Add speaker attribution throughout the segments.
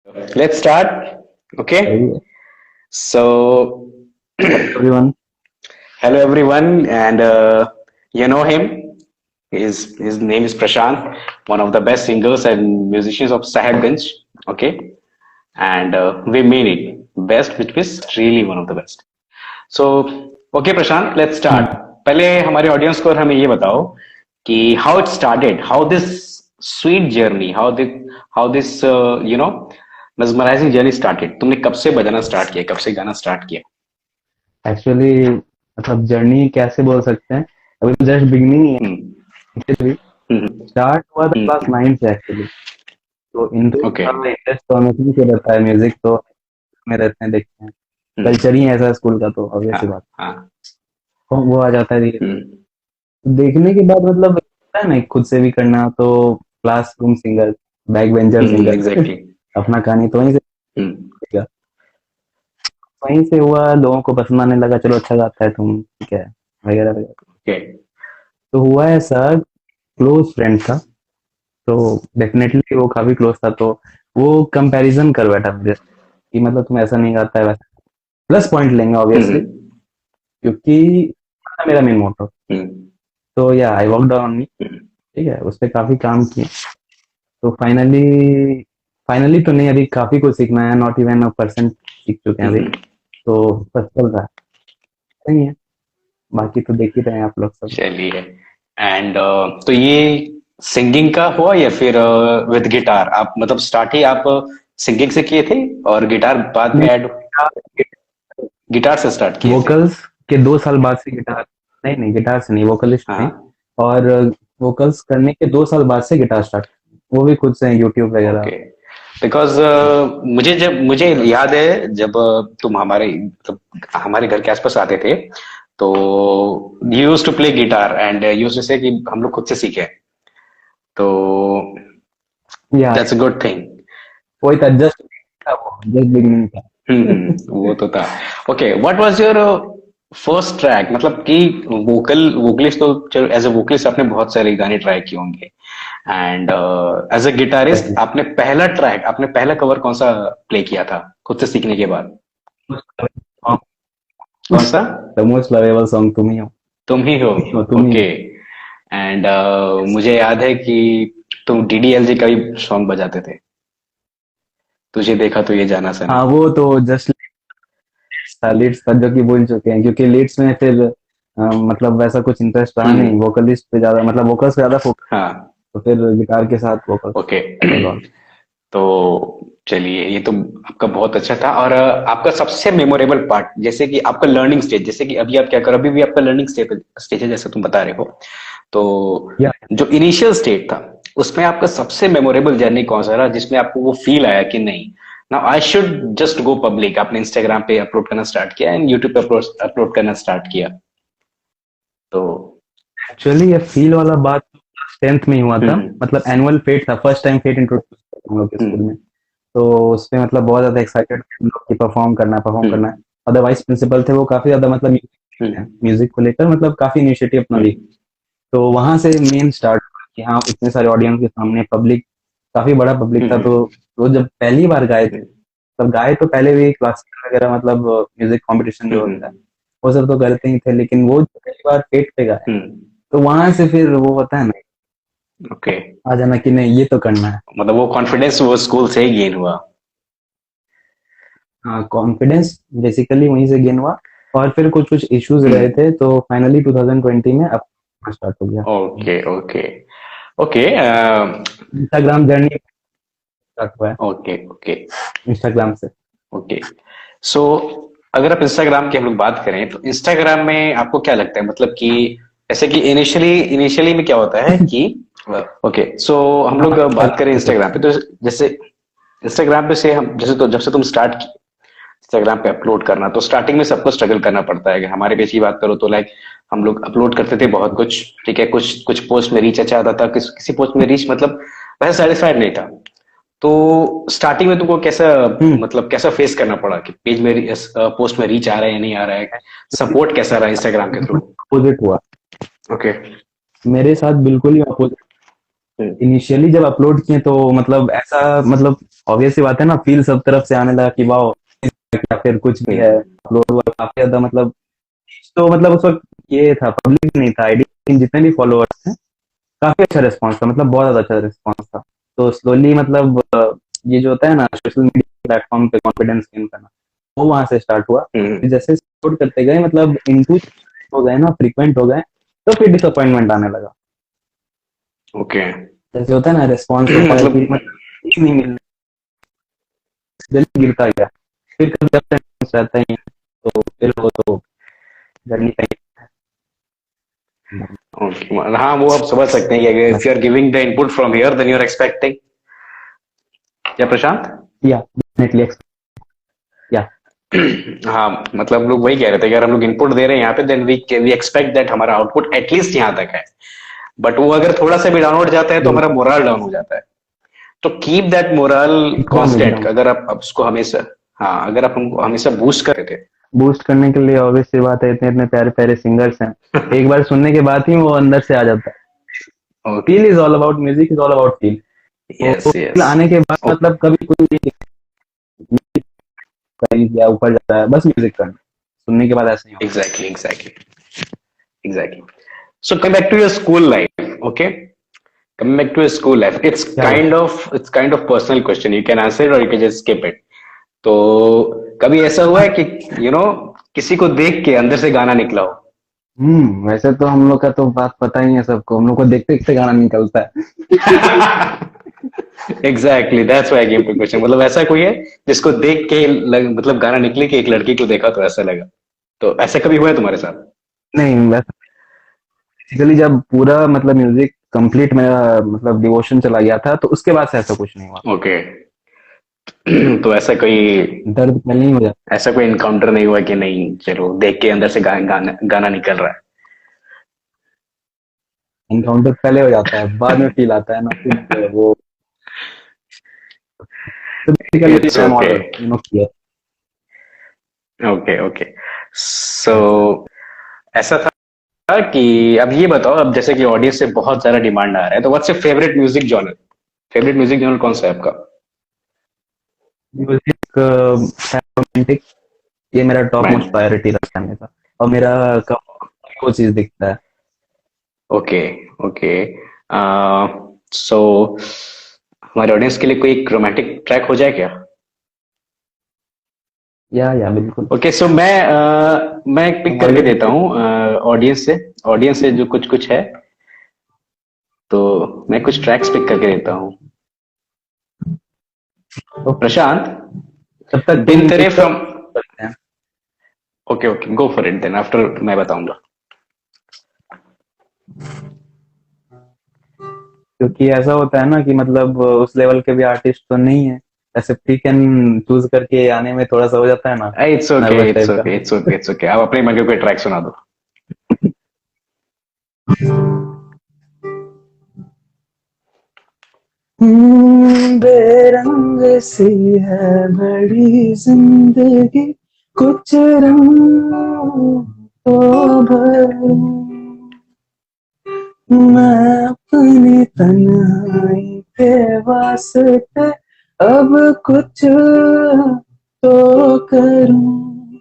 Speaker 1: Let's start. Okay.
Speaker 2: Hey
Speaker 1: So,
Speaker 2: everyone.
Speaker 1: hello everyone, and you know him. His name is Prashant, one of the best singers and musicians of Sahibganj. Okay, and we mean it best, which is really one of the best. So, okay, Prashant, let's start.
Speaker 2: Hmm.
Speaker 1: पहले हमारे audience को हमें ये बताओ कि how it started, how this sweet journey, how this mesmerizing journey started. तुमने कब से बजाना स्टार्ट किया, कब से गाना स्टार्ट किया?
Speaker 2: एक्चुअली मतलब जर्नी कैसे बोल सकते हैं, अभी तो जस्ट बिगिनिंग ही
Speaker 1: हम्म
Speaker 2: है।
Speaker 1: हम्म
Speaker 2: स्टार्ट हुआ था क्लास
Speaker 1: हम्म
Speaker 2: 9 से एक्चुअली। तो इंटरेस्ट
Speaker 1: ओके
Speaker 2: था, इंटरेस्ट तो हमें से रहता है, म्यूजिक तो में रहते हैं, देखते हैं।
Speaker 1: हम्म
Speaker 2: कल्चर ही ऐसा है स्कूल का, तो ऑब्वियस
Speaker 1: हाँ
Speaker 2: सी बात
Speaker 1: हाँ
Speaker 2: है। वो आ जाता है धीरे धीरे।
Speaker 1: हम्म
Speaker 2: देखने के बाद मतलब होता है ना खुद से भी करना, तो classroom singer, back bencher singer
Speaker 1: exactly
Speaker 2: अपना कहानी तो वहीं से
Speaker 1: हम्म
Speaker 2: सीखा। वहीं से हुआ, लोगों को पसंद आने लगा, चलो अच्छा गाता है तुम, ठीक है, वगैरह वगैरह।
Speaker 1: ओके
Speaker 2: तो हुआ ऐसा, क्लोज फ्रेंड था, तो डेफिनेटली वो काफी क्लोज था, तो वो कंपैरिजन कर बैठा मुझे कि मतलब तुम ऐसा नहीं गाता है वैसा। प्लस पॉइंट लेंगे ऑब्वियसली,
Speaker 1: हम्म
Speaker 2: क्योंकि था मेरा मेन मोटो।
Speaker 1: हम्म
Speaker 2: तो या आई वर्क ऑन मी,
Speaker 1: हम्म
Speaker 2: ठीक है, उस पर काफी काम किए। तो फाइनली फाइनली तो नहीं, अभी काफी कुछ सीखना है, नॉट इवन अ परसेंट सीख चुके हैं अभी।
Speaker 1: हम्म
Speaker 2: तो बस चल रहा है, सही है। बाकी तो देख ही रहे हैं आप लोग सब।
Speaker 1: चलिए एंड तो ये सिंगिंग का हुआ या फिर विद गिटार आप मतलब स्टार्ट ही आप सिंगिंग से किए थे और गिटार बाद में ऐड गिटार से स्टार्ट किए थे?
Speaker 2: वोकल्स के 2 साल बाद से गिटार, नहीं नहीं गिटार से नहीं, वोकलिस्ट नहीं।
Speaker 1: हाँ
Speaker 2: और वोकल्स करने के 2 साल बाद से गिटार स्टार्ट, वो भी खुद से यूट्यूब वगैरह।
Speaker 1: ओके बिकॉज मुझे याद है जब तुम हमारे मतलब हमारे घर के आसपास आते थे तो you used to play guitar and used to say कि हम लोग खुद से सीखे तो
Speaker 2: या
Speaker 1: दैट्स अ गुड थिंग।
Speaker 2: वही था, जस्ट था, वो जस्ट बिगिनिंग था।
Speaker 1: वो तो था। Okay what was your first track मतलब कि वोकलिस्ट तो चलो एज अ वोकलिस्ट आपने बहुत सारे गाने ट्राई किए होंगे एंड एज अ गिटारिस्ट आपने पहला कवर कौन सा प्ले किया था खुद से सीखने के बाद? कौन सा?
Speaker 2: द मोस्ट लवेबल सॉन्ग तुम ही हो।
Speaker 1: तुम ही हो।
Speaker 2: तुम ही
Speaker 1: ओके
Speaker 2: हो।
Speaker 1: एंड मुझे याद है कि तुम डीडीएलजे का भी सॉन्ग बजाते थे, तुझे देखा तो ये जाना सनम।
Speaker 2: हाँ वो तो जस्ट था, लीड्स था जो कि भूल चुके हैं, क्योंकि लीड्स में फिर मतलब वैसा कुछ इंटरेस्ट रहा नहीं,
Speaker 1: हम्म
Speaker 2: वोकलिस्ट पे ज्यादा, मतलब वोकल्स पे ज्यादा फोकस।
Speaker 1: हाँ
Speaker 2: तो फिर गिटार के साथ वोकल्स
Speaker 1: ओके
Speaker 2: वाज ऑल।
Speaker 1: तो चलिए ये तो आपका बहुत अच्छा था और आपका सबसे मेमोरेबल पार्ट जैसे कि आपका लर्निंग स्टेज जैसे कि अभी आप क्या करो अभी भी आपका लर्निंग स्टेज है जैसे तुम बता रहे हो तो
Speaker 2: या
Speaker 1: जो इनिशियल स्टेज था उसमें आपका सबसे मेमोरेबल जर्नी कौन सा रहा जिसमें आपको वो फील आया कि नहीं now I should just go public, आपने इंस्टाग्राम पे अपलोड करना स्टार्ट किया एंड यूट्यूब पे अपलोड करना स्टार्ट किया तो
Speaker 2: एक्चुअली ये फील वाला बात 10th में ही हुआ था।
Speaker 1: हम्म
Speaker 2: मतलब एनुअल फेट था, फर्स्ट टाइम फेट इंट्रोड्यूस हम लोग के स्कूल
Speaker 1: हम्म
Speaker 2: में। तो उसपे मतलब बहुत ज्यादा एक्साइटेड हम लोग कि परफॉर्म करना है।
Speaker 1: हम्म
Speaker 2: और वाइस प्रिंसिपल थे, वो काफी ज्यादा मतलब
Speaker 1: हम्म
Speaker 2: म्यूजिक को लेकर मतलब काफी इनिशिएटिव अपना ली।
Speaker 1: हम्म
Speaker 2: तो वहां से मेन स्टार्ट हुआ कि हाँ, इतने सारे ऑडियंस के सामने पब्लिक, काफी बड़ा पब्लिक था। तो
Speaker 1: हम्म
Speaker 2: वो जब पहली बार गाए थे,
Speaker 1: हम्म
Speaker 2: तब गाए तो पहले भी क्लासिकल वगैरह, मतलब म्यूजिक कंपटीशन जो होता है
Speaker 1: हम्म
Speaker 2: वो सब तो करते ही थे, लेकिन वो जो पहली बार फेट पे गाए,
Speaker 1: हम्म
Speaker 2: तो वहां से फिर वो होता है ना,
Speaker 1: ओके
Speaker 2: आ जाना कि नहीं ये तो करना है।
Speaker 1: मतलब वो कॉन्फिडेंस वो स्कूल से ही गेन हुआ।
Speaker 2: हाँ, कॉन्फिडेंस बेसिकली वहीं से गेन हुआ। और फिर कुछ कुछ इश्यूज रहे
Speaker 1: हम्म
Speaker 2: थे, तो फाइनली 2020 में अब स्टार्ट हो गया।
Speaker 1: Okay okay okay
Speaker 2: Instagram journey start हुआ है,
Speaker 1: ओके ओके
Speaker 2: इंस्टाग्राम से।
Speaker 1: ओके सो अगर आप इंस्टाग्राम की हम लोग बात करें तो इंस्टाग्राम में आपको क्या लगता है मतलब कि ऐसे कि इनिशियली में क्या होता है कि ओके सो हम
Speaker 2: हाँ,
Speaker 1: लोग बात करें
Speaker 2: Instagram से।
Speaker 1: इंस्टाग्राम पे तो जैसे इंस्टाग्राम पे से हम जैसे तो जब से तुम स्टार्ट इंस्टाग्राम पे अपलोड करना तो स्टार्टिंग में सबको स्ट्रगल करना पड़ता है कि हमारे पेज की बात करो तो लाइक हम लोग अपलोड करते थे बहुत कुछ, ठीक है, कुछ कुछ पोस्ट में रीच अच्छा आता था, किसी पोस्ट में रीच मतलब वैसे सेटिस्फाइड नहीं था। तो स्टार्टिंग में तुमको कैसा
Speaker 2: हम्म।
Speaker 1: मतलब कैसा फेस करना पड़ा कि पेज में पोस्ट में रीच आ रहा है या नहीं आ रहा है, सपोर्ट कैसा रहा इंस्टाग्राम के थ्रू?
Speaker 2: अपोजिट हुआ,
Speaker 1: ओके
Speaker 2: मेरे साथ बिल्कुल ही अपोजिट। इनिशियली जब अपलोड किए तो मतलब ऐसा, मतलब ऑब्वियस सी बात है ना, फील सब तरफ से आने लगा कि वाह, या फिर कुछ भी है,
Speaker 1: हम्म,
Speaker 2: अपलोड हुआ काफी ज्यादा, मतलब तो मतलब उस वक्त ये था, पब्लिक नहीं था आईडी, जितने भी फॉलोअर्स थे काफी अच्छा रिस्पॉन्स था, मतलब बहुत ज्यादा अच्छा रिस्पॉन्स था। तो स्लोली मतलब ये जो होता है ना सोशल मीडिया प्लेटफॉर्म पे कॉन्फिडेंस गेन करना, वो वहां से स्टार्ट हुआ।
Speaker 1: हम्म,
Speaker 2: फिर जैसे अपलोड करते गए, मतलब इनटू हो गए ना, फ्रीक्वेंट हो गए, तो फिर डिसअपॉइंटमेंट आने लगा।
Speaker 1: ओके।
Speaker 2: जैसे होता है ना, रिस्पॉन्स होता है कि
Speaker 1: मतलब
Speaker 2: मतलब नहीं मिल, जल्दी गिरता गया, फिर कभी रहता ही है, तो फिर वो तो जर्नी का
Speaker 1: ओके, हाँ वो आप समझ सकते हैं कि if you are giving the input from here then you are expecting, क्या प्रशांत?
Speaker 2: या डेफिनेटली या
Speaker 1: हाँ मतलब हम लोग वही कह रहे थे कि अगर हम लोग इनपुट दे रहे हैं यहाँ पे देन वी एक्सपेक्ट दैट हमारा आउटपुट एटलीस्ट यहाँ तक है। बट वो अगर थोड़ा सा भी डाउनवर्ड जाता है तो हमारा मोरल डाउन हो जाता है। तो कीप दैट मोरल
Speaker 2: एकदम
Speaker 1: कांस्टेंट,
Speaker 2: एकदम
Speaker 1: अगर आप उसको हमेशा, हाँ अगर आप हमको हमेशा बूस्ट करते थे।
Speaker 2: बूस्ट करने के लिए ऑब्वियस सी बात है, इतने इतने प्यारे प्यारे सिंगर्स हैं, एक बार सुनने के बाद ही वो अंदर से आ जाता है।
Speaker 1: Okay.
Speaker 2: Feel is all about music, is all about feel. तो
Speaker 1: यस
Speaker 2: फील
Speaker 1: यस।
Speaker 2: आने के बाद मतलब कभी कोई म्यूजिक या ऊपर जाता है, बस म्यूजिक करना, सुनने के बाद ऐसा नहीं होता।
Speaker 1: Exactly exactly exactly. So come back to your school life, okay? Coming back to your school life,
Speaker 2: क्या हुआ?
Speaker 1: it's kind of personal question. You can answer it or you can just skip it. तो कभी ऐसा हुआ है कि किसी को देख के अंदर से गाना निकला हो?
Speaker 2: वैसे तो हम लोग का तो बात पता ही है सबको, हम लोग को देखते देखते गाना निकलता है।
Speaker 1: Exactly, that's why I came to question. मतलब ऐसा कोई है जिसको देख के मतलब गाना निकले कि एक लड़की को देखा तो ऐसा लगा, तो ऐसा कभी हुआ है तुम्हारे साथ?
Speaker 2: नहीं, वैसे बेसिकली जब पूरा मतलब म्यूजिक कंप्लीट मेरा मतलब डिवोशन चला गया था, तो उसके बाद से ऐसा कुछ नहीं हुआ।
Speaker 1: ओके। तो
Speaker 2: दर्द पहले ही हो जाता
Speaker 1: ऐसा कोई इनकाउंटर नहीं हुआ कि नहीं चलो देख के अंदर से गाना निकल रहा है?
Speaker 2: है, एनकाउंटर पहले हो जाता है, बाद में फील आता है ना, फिर वो तो basically
Speaker 1: it's
Speaker 2: I am
Speaker 1: okay.
Speaker 2: All clear.
Speaker 1: Okay okay. So ऐसा था कि अब ये बताओ, अब जैसे कि ऑडियंस से बहुत ज्यादा डिमांड आ रहा है, तो what's your favourite music genre? Favourite music genre कौन सा है आपका?
Speaker 2: म्यूजिक रोमांटिक, ये मेरा टॉप मोस्ट
Speaker 1: बैंड।
Speaker 2: प्रायोरिटी रखता है मेरा, और मेरा कब वो चीज दिखता है।
Speaker 1: Okay okay. सो हमारे ऑडियंस के लिए कोई एक रोमांटिक ट्रैक हो जाए क्या?
Speaker 2: या बिल्कुल।
Speaker 1: ओके सो मैं पिक
Speaker 2: हम
Speaker 1: करके
Speaker 2: ऑलरेडी
Speaker 1: देता हूँ ऑडियंस से जो कुछ कुछ है, तो मैं कुछ ट्रैक्स पिक करके देता हूँ।
Speaker 2: ओके,
Speaker 1: प्रशांत,
Speaker 2: तब तक
Speaker 1: बिन
Speaker 2: तुम
Speaker 1: तेरे
Speaker 2: पिक
Speaker 1: फ्रॉम,
Speaker 2: करते हैं।
Speaker 1: Okay okay go for it then, after मैं बताऊंगा।
Speaker 2: क्योंकि ऐसा होता है ना कि मतलब उस लेवल के भी आर्टिस्ट तो नहीं है, ऐसे पिक एंड चूज करके आने में थोड़ा सा हो जाता है ना,
Speaker 1: it's okay
Speaker 2: nervous
Speaker 1: it's
Speaker 2: type का।
Speaker 1: Okay it's okay it's okay, आप अपने मन के कोई ट्रैक सुना दो।
Speaker 2: बेरंग सी है बड़ी जिंदगी, कुछ रंग तो भरूं मैं अपनी तन्हाई के वास्ते, अब कुछ तो करूं,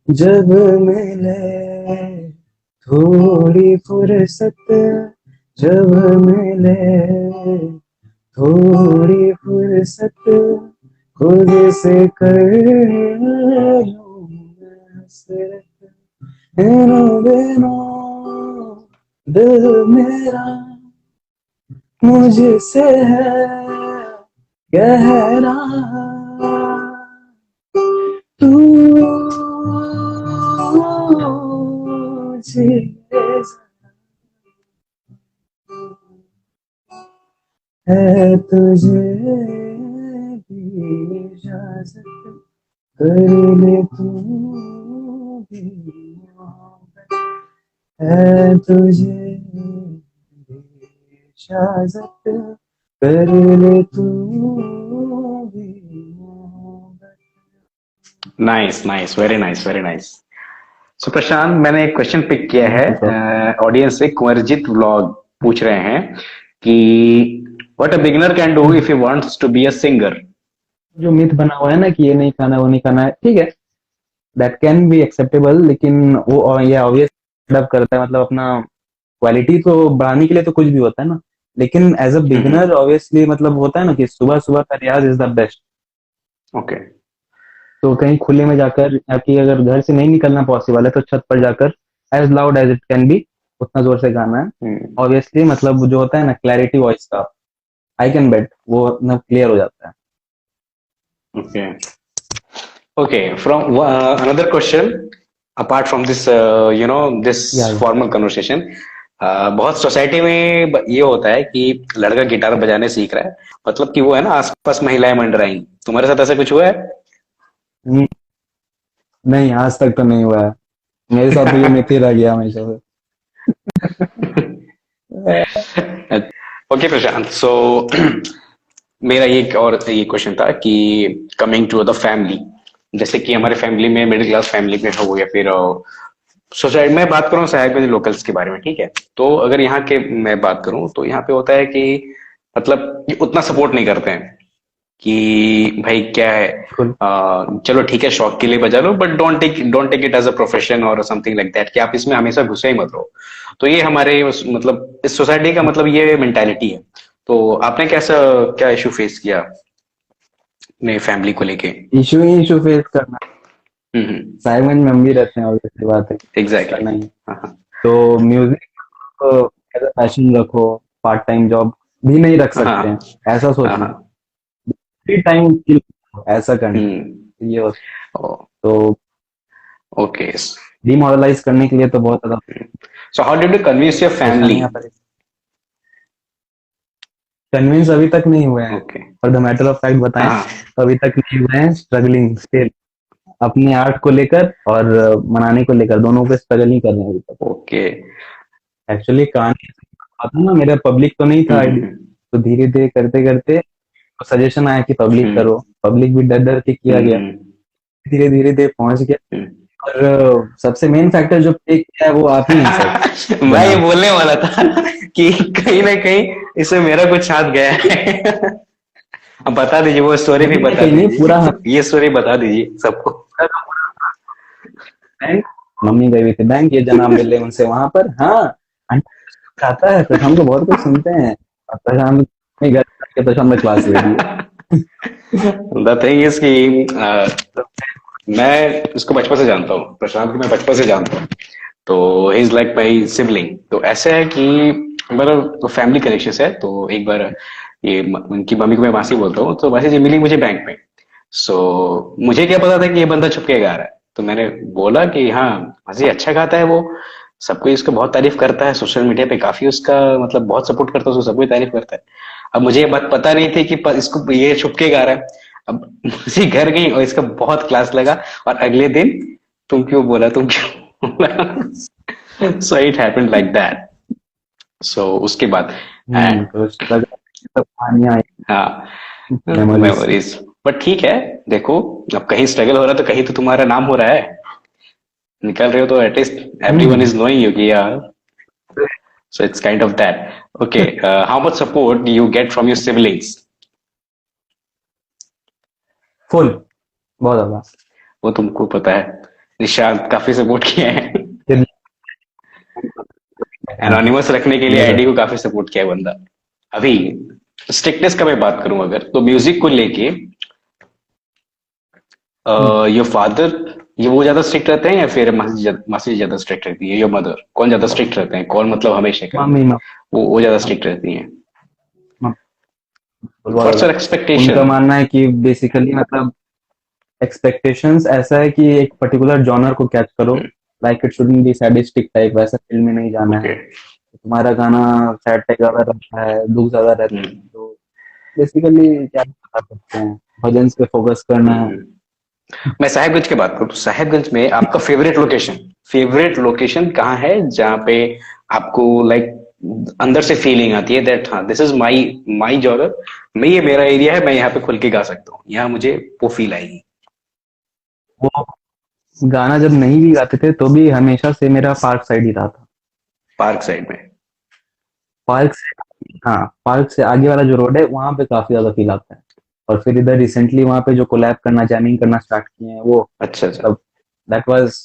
Speaker 2: जब मिले थोड़ी फुर्सत, जब मिले थोड़ी फुर्सत, खुद से कर लूं मैं हसरत, इन दिनों दिल मेरा मुझसे है कह रहा, तू मुझे है, तुझे भी इजाजत, कर ले तू भी मोहब्बत, है तुझे भी इजाजत, कर ले तू भी मोहब्बत।
Speaker 1: Nice nice, very nice very nice. So Prashant, मैंने एक क्वेश्चन पिक किया है
Speaker 2: थैंक यू सर।
Speaker 1: ऑडियंस से। कुंवरजीत व्लॉग पूछ रहे हैं कि what a beginner can do if he wants to be a singer.
Speaker 2: जो मिथ बना हुआ है ना कि ये नहीं खाना वो नहीं खाना है, ठीक है, दैट कैन बी एक्सेप्टेबल, लेकिन वो ये ऑब्वियस डेवलप करता है, मतलब अपना क्वालिटी तो बढ़ाने के लिए तो कुछ भी होता है ना, लेकिन एज अ बिगिनर ऑब्वियसली मतलब होता है ना कि सुबह सुबह का रियाज इज द बेस्ट।
Speaker 1: ओके।
Speaker 2: तो कहीं खुले में जाकर, आपकी अगर घर से नहीं निकलना पॉसिबल है तो छत पर जाकर as loud as it can be उतना जोर से गाना है। ऑब्वियसली मतलब जो होता है ना क्लैरिटी वॉइस का, आई कैन बेट वो मतलब क्लियर हो जाता है।
Speaker 1: Okay. Okay, from another question apart from this this
Speaker 2: या
Speaker 1: फॉर्मल कन्वर्सेशन। बहुत सोसाइटी में ये होता है कि लड़का गिटार बजाने सीख रहा है, मतलब कि वो है ना आसपास महिलाएं मंडराई। तुम्हारे साथ ऐसा कुछ हुआ है?
Speaker 2: नहीं, आज तक तो नहीं हुआ है। मेरे साथ तो ये मिथ ही रह गया हमेशा से।
Speaker 1: ओके प्रशांत, सो मेरा एक और ये क्वेश्चन था कि कमिंग टू द फैमिली, जैसे कि हमारे फैमिली में मिडिल क्लास फैमिली में हो या फिर सोसाइटी में बात करूं साहेबगंज लोकल्स के बारे में, ठीक है, तो अगर यहाँ के मैं बात करूं तो यहाँ पे होता है कि मतलब ये उतना सपोर्ट नहीं करते हैं कि भाई क्या है,
Speaker 2: बिल्कुल।
Speaker 1: चलो ठीक है शौक के लिए बजा लो, but don't take it as a profession और समथिंग लाइक दैट, कि आप इसमें हमेशा घुसे ही मत रहो। तो ये हमारे मतलब इस सोसाइटी का मतलब ये मेंटालिटी है। तो आपने कैसा क्या इशू फेस किया अपने फैमिली को लेके?
Speaker 2: इशू ही इशू फेस करना।
Speaker 1: हम्म।
Speaker 2: साइमन में हम भी रहते हैं, ऑब्वियसली बात है,
Speaker 1: एग्जैक्टली।
Speaker 2: करना ही है।
Speaker 1: हाँ हाँ
Speaker 2: तो म्यूजिक को एज अ पैशन रखो, पार्ट टाइम जॉब भी नहीं रख
Speaker 1: हाँ
Speaker 2: सकते हैं, ऐसा
Speaker 1: हाँ
Speaker 2: सोचना।
Speaker 1: हाँ।
Speaker 2: फ्री टाइम ऐसा करना,
Speaker 1: हम्म।
Speaker 2: ये होता है। तो
Speaker 1: ओके।
Speaker 2: डिमोरलाइज करने के लिए तो बहुत ज्यादा
Speaker 1: so how did you convince your family?
Speaker 2: परेशानियां पड़े। कन्विंस अभी तक नहीं हुए हैं,
Speaker 1: okay.
Speaker 2: For the matter of fact बताएं
Speaker 1: हाँ।
Speaker 2: तो अभी तक नहीं हुए हैं, स्ट्रगलिंग स्टिल अपने आर्ट को लेकर और मनाने को लेकर, दोनों पे स्ट्रगल ही कर रहे हैं अभी तक।
Speaker 1: ओके।
Speaker 2: एक्चुअली कहानी आता ना, मेरा पब्लिक तो नहीं था आईडी,
Speaker 1: हम्म।
Speaker 2: तो धीरे धीरे करते करते सजेशन आया कि पब्लिक
Speaker 1: हम्म।
Speaker 2: करो, पब्लिक भी डर डर के किया गया,
Speaker 1: हम्म।
Speaker 2: धीरे धीरे धीरे पहुंच गया।
Speaker 1: हम्म।
Speaker 2: और सबसे मेन फैक्टर जो प्ले किया है वो आप ही हैं सर,
Speaker 1: मैं ये
Speaker 2: जनाब।
Speaker 1: बोलने वाला था कि कहीं ना कहीं इसमें मेरा कुछ हाथ गया है। अब बता दीजिए, वो स्टोरी भी
Speaker 2: कहीं ना
Speaker 1: बता
Speaker 2: कहीं नहीं, पूरा
Speaker 1: दीजिए, ये स्टोरी बता दीजिए सबको।
Speaker 2: बैंक, मम्मी गई हुई थी बैंक, ये जनाब मिले उनसे वहां पर, हाँ आंटी आता है प्रशांत को बहुत कुछ सुनते हैं, और प्रशांत ने घर जाके प्रशांत में क्लास ले रही है।
Speaker 1: द थिंग इज कि मैं इसको बचपन से जानता हूँ, प्रशांत को मैं बचपन से जानता हूँ। तो he is like my sibling. तो ऐसे है कि मतलब तो फैमिली कनेक्शन है। तो एक बार ये उनकी मम्मी को मैं मासी बोलता हूँ, तो मासी जी मिली मुझे बैंक में। सो मुझे क्या पता था कि ये बंदा छुप के गा रहा है। तो मैंने बोला कि हाँ मासी अच्छा गाता है वो, सबको इसको बहुत तारीफ करता है, सोशल मीडिया पे काफी उसका मतलब बहुत सपोर्ट करता है, उसको सबको तारीफ करता है। अब मुझे ये बात पता नहीं थी कि इसको ये छुप के गा रहा है। अब मुझे घर गई और इसका बहुत क्लास लगा, और अगले दिन तुम क्यों बोला, तुम क्यों बोला। So it happened like that. So उसके बाद एंड
Speaker 2: तो स्ट्रगल सब कहानियां आई,
Speaker 1: हाँ,
Speaker 2: मेमोरीज।
Speaker 1: मेमोरीज। बट ठीक है, देखो अब कहीं स्ट्रगल हो रहा है तो कहीं तो तुम्हारा नाम हो रहा है, निकल रहे हो तो at least everyone
Speaker 2: hmm.
Speaker 1: Is knowing you कि यार। So it's kind of that. Okay, how much support you get from your siblings?
Speaker 2: Full, बहुत ज्यादा।
Speaker 1: वो तुमको पता है, निशांत काफी सपोर्ट किया है। एनोनिमस रखने के लिए
Speaker 2: नेवर।
Speaker 1: आईडी को काफी सपोर्ट किया है बंदा। अभी स्ट्रिक्टनेस का मैं बात करूं अगर, तो म्यूजिक को लेके योर फादर, ये वो ज्यादा स्ट्रिक्ट रहते हैं या फिर मासी ज्यादा स्ट्रिक्ट रहती है? योर मदर, कौन ज्यादा स्ट्रिक्ट रहते हैं? कौन मतलब हमेशा का
Speaker 2: मम्मी,
Speaker 1: वो ज्यादा स्ट्रिक्ट रहती हैं?
Speaker 2: बहुत
Speaker 1: व्हाट्स
Speaker 2: ज्यादा।
Speaker 1: योर
Speaker 2: उनका
Speaker 1: एक्सपेक्टेशन?
Speaker 2: मानना है कि बेसिकली मतलब एक्सपेक्टेशंस ऐसा है कि एक पर्टिकुलर जॉनर को कैच करो, like it shouldn't be sadistic type, वैसा फील्ड में नहीं जाना
Speaker 1: ओके।
Speaker 2: है। तुम्हारा गाना सैड टाइप ज्यादा रहता है, दुख ज्यादा रहता है, तो बेसिकली क्या बता सकते हैं, भजन पे फोकस करना है।
Speaker 1: मैं साहिबगंज की बात करूं तो साहिबगंज में आपका फेवरेट लोकेशन कहाँ है जहाँ पे आपको लाइक अंदर से फीलिंग आती है दैट हाँ this is my my genre, मैं ये मेरा एरिया है, मैं यहाँ पे खुल के गा सकता हूँ, यहाँ मुझे वो फील आएगी?
Speaker 2: वो गाना जब नहीं भी गाते थे तो भी हमेशा से मेरा पार्क साइड ही रहा था।
Speaker 1: पार्क साइड में?
Speaker 2: पार्क साइड, हाँ, पार्क से आगे वाला जो रोड है वहां पे काफी ज्यादा फील आता है। और फिर इधर रिसेंटली वहां पे जो कोलैब करना, जैमिंग करना स्टार्ट किए हैं वो,
Speaker 1: अच्छा अच्छा।
Speaker 2: मतलब दैट वाज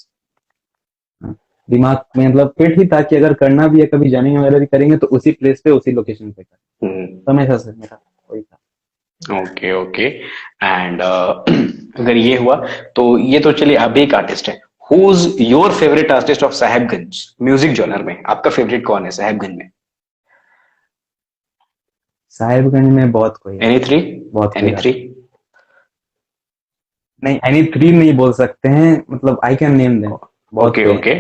Speaker 2: दिमाग में मतलब फिट ही था कि अगर करना भी है कभी, जैमिंग वगैरह भी करेंगे तो उसी प्लेस पे उसी लोकेशन पे
Speaker 1: हम्म।
Speaker 2: करें, हमेशा से मेरा वही था।
Speaker 1: Okay okay. एंड अगर ये हुआ तो ये तो चलिए आप भी एक आर्टिस्ट है। Who is your favourite artist of Sahebganj music genre में? आपका फेवरेट कौन है साहेबगंज में?
Speaker 2: साहिबगंज में बहुत कोई है,
Speaker 1: एनी थ्री?
Speaker 2: बहुत कोई
Speaker 1: एनी थ्री?
Speaker 2: गाता है। नहीं, एनी थ्री नहीं बोल सकते हैं, मतलब आई कैन नेम देम, बहुत
Speaker 1: ओके
Speaker 2: कोई है,
Speaker 1: ओके।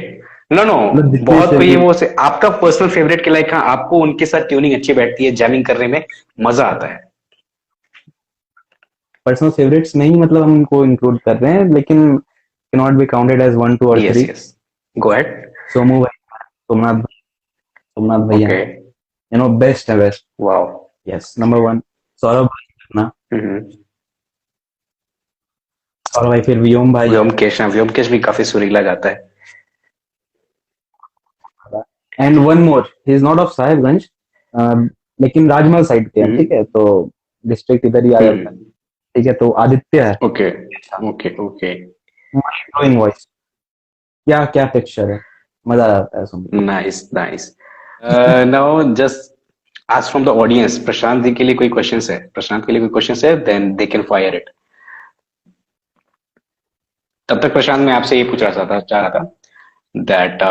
Speaker 1: नो नो,
Speaker 2: मतलब जितने
Speaker 1: बहुत
Speaker 2: से
Speaker 1: कोई है
Speaker 2: भी
Speaker 1: वो से आपका पर्सनल फेवरेट के लाइक, हाँ आपको उनके साथ ट्यूनिंग अच्छी बैठती है, जैमिंग करने में मजा आता है।
Speaker 2: पर्सनल फेवरेट्स नहीं, मतलब हम उनको इंक्लूड कर रहे हैं, लेकिन not be counted as one two और
Speaker 1: yes
Speaker 2: three.
Speaker 1: Yes, go ahead.
Speaker 2: Somu भाई, सोमनाथ, सोमनाथ भैया,
Speaker 1: ओके।
Speaker 2: बेस्ट है, best.
Speaker 1: Wow.
Speaker 2: Yes, number one. Saurabh भाई अपना,
Speaker 1: हम्म।
Speaker 2: सौरभ भाई, फिर व्योम भाई है।
Speaker 1: व्योमकेश, हाँ व्योमकेश भी काफी सुरीला गाता है।
Speaker 2: And one more, he is not of Sahibganj, लेकिन राजमहल साइड के हैं, ठीक
Speaker 1: हम्म
Speaker 2: है, तो डिस्ट्रिक्ट इधर ही आ जाता है।
Speaker 1: हम्म।
Speaker 2: ठीक है, तो आदित्य है।
Speaker 1: Okay okay okay.
Speaker 2: Mind voice, क्या क्या टेक्सचर है, मजा आ जाता है सुन के।
Speaker 1: Nice nice. नाउ जस्ट आज from the audience, Prashant ji के लिए कोई क्वेश्चंस है? प्रशांत के लिए कोई क्वेश्चंस है? Then they can fire it. तब तक प्रशांत मैं आपसे ये पूछना चाह रहा था that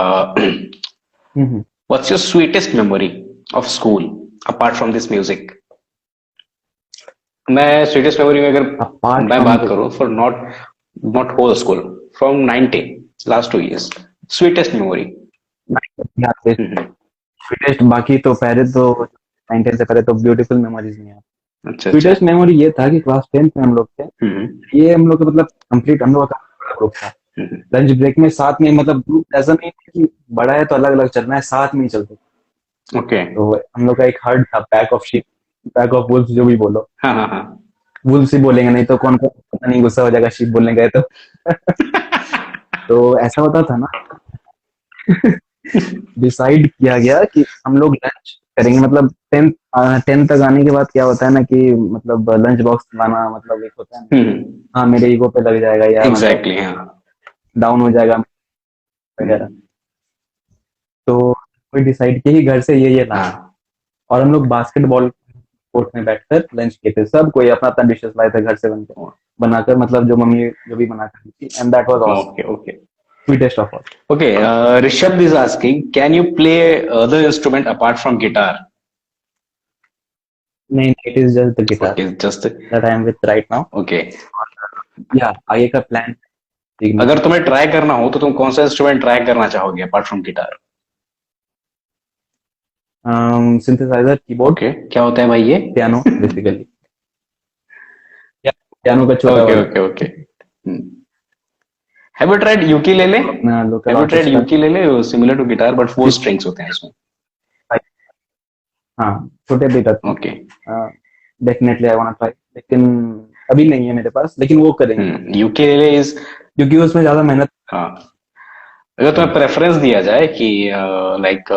Speaker 2: hmm.
Speaker 1: What's your sweetest memory of school apart from this music? मैं स्वीटेस्ट मेमोरी में अगर
Speaker 2: अपार्ट
Speaker 1: मैं
Speaker 2: फ्रॉम
Speaker 1: बात करूं for not not whole school, from 19 last 2 years, sweetest memory.
Speaker 2: Sweetest, बाकी तो पहले तो 19 से पहले तो ब्यूटीफुल मेमोरीज नहीं है।
Speaker 1: अच्छा अच्छा।
Speaker 2: स्वीटेस्ट मेमोरी ये था कि क्लास 10th में हम लोग थे,
Speaker 1: हम्म
Speaker 2: ये हम लोग का मतलब कंप्लीट हम लोग का बड़ा ग्रुप था।
Speaker 1: हम्म।
Speaker 2: लंच ब्रेक में साथ में, मतलब ग्रुप ऐसा नहीं है कि बड़ा है तो अलग अलग चलना है, साथ में ही चलते थे।
Speaker 1: ओके।
Speaker 2: तो हम लोग का एक हर्ड था, pack of sheep, pack of wolf जो भी बोलो,
Speaker 1: हाँ हाँ हाँ।
Speaker 2: वुल्फ ही बोलेंगे, नहीं तो कौन कौन पता नहीं गुस्सा हो जाएगा शीप बोलने गए तो। तो ऐसा होता था ना, डिसाइड किया गया कि हम लोग लंच करेंगे, मतलब 10th तक आने के बाद क्या होता है ना कि मतलब लंच बॉक्स लाना, मतलब एक होता है ना, हाँ मेरे ईगो पे लग जाएगा या मतलब
Speaker 1: एग्जैक्टली हाँ।
Speaker 2: डाउन हो जाएगा वगैरह।
Speaker 1: हम्म,
Speaker 2: तो कोई डिसाइड किया कि घर से ये लाना है,
Speaker 1: हाँ।
Speaker 2: और हम लोग बास्केटबॉल कोर्ट में बैठकर लंच किए थे, सब कोई अपना अपना डिशेस लाए थे घर से बनाकर, मतलब जो मम्मी जो भी बनाकर दी थी, and that was awesome,
Speaker 1: okay okay
Speaker 2: sweetest of all.
Speaker 1: Okay. Rishabh is asking, can you play other instrument apart from guitar?
Speaker 2: नहीं, it is just the guitar
Speaker 1: Okay, just
Speaker 2: that I am with right now.
Speaker 1: okay.
Speaker 2: या आगे का plan सीखने
Speaker 1: अगर
Speaker 2: का।
Speaker 1: तुम्हें try करना हो तो तुम कौन सा इंस्ट्रूमेंट ट्राई करना चाहोगे apart from guitar?
Speaker 2: Synthesizer, keyboard,
Speaker 1: okay, क्या होता है भाई ये?
Speaker 2: पियानो बेसिकली, पियानो का छोटा
Speaker 1: ओके
Speaker 2: वाला,
Speaker 1: okay okay. Have you tried ukulele?
Speaker 2: अपना local
Speaker 1: have you tried
Speaker 2: artist का।
Speaker 1: Ukulele? Similar to guitar but 4 strings होते हैं इसमें।
Speaker 2: हाँ, छोटे भी करते
Speaker 1: ओके।
Speaker 2: हैं, डेफिनेटली आई वांट ट्राई, लेकिन अभी नहीं है मेरे पास, लेकिन वो करेंगे
Speaker 1: यूकेलेले इज,
Speaker 2: क्योंकि उसमें ज्यादा मेहनत
Speaker 1: हाँ, अगर तुम्हें
Speaker 2: चाहिए।
Speaker 1: प्रेफरेंस दिया जाए कि लाइक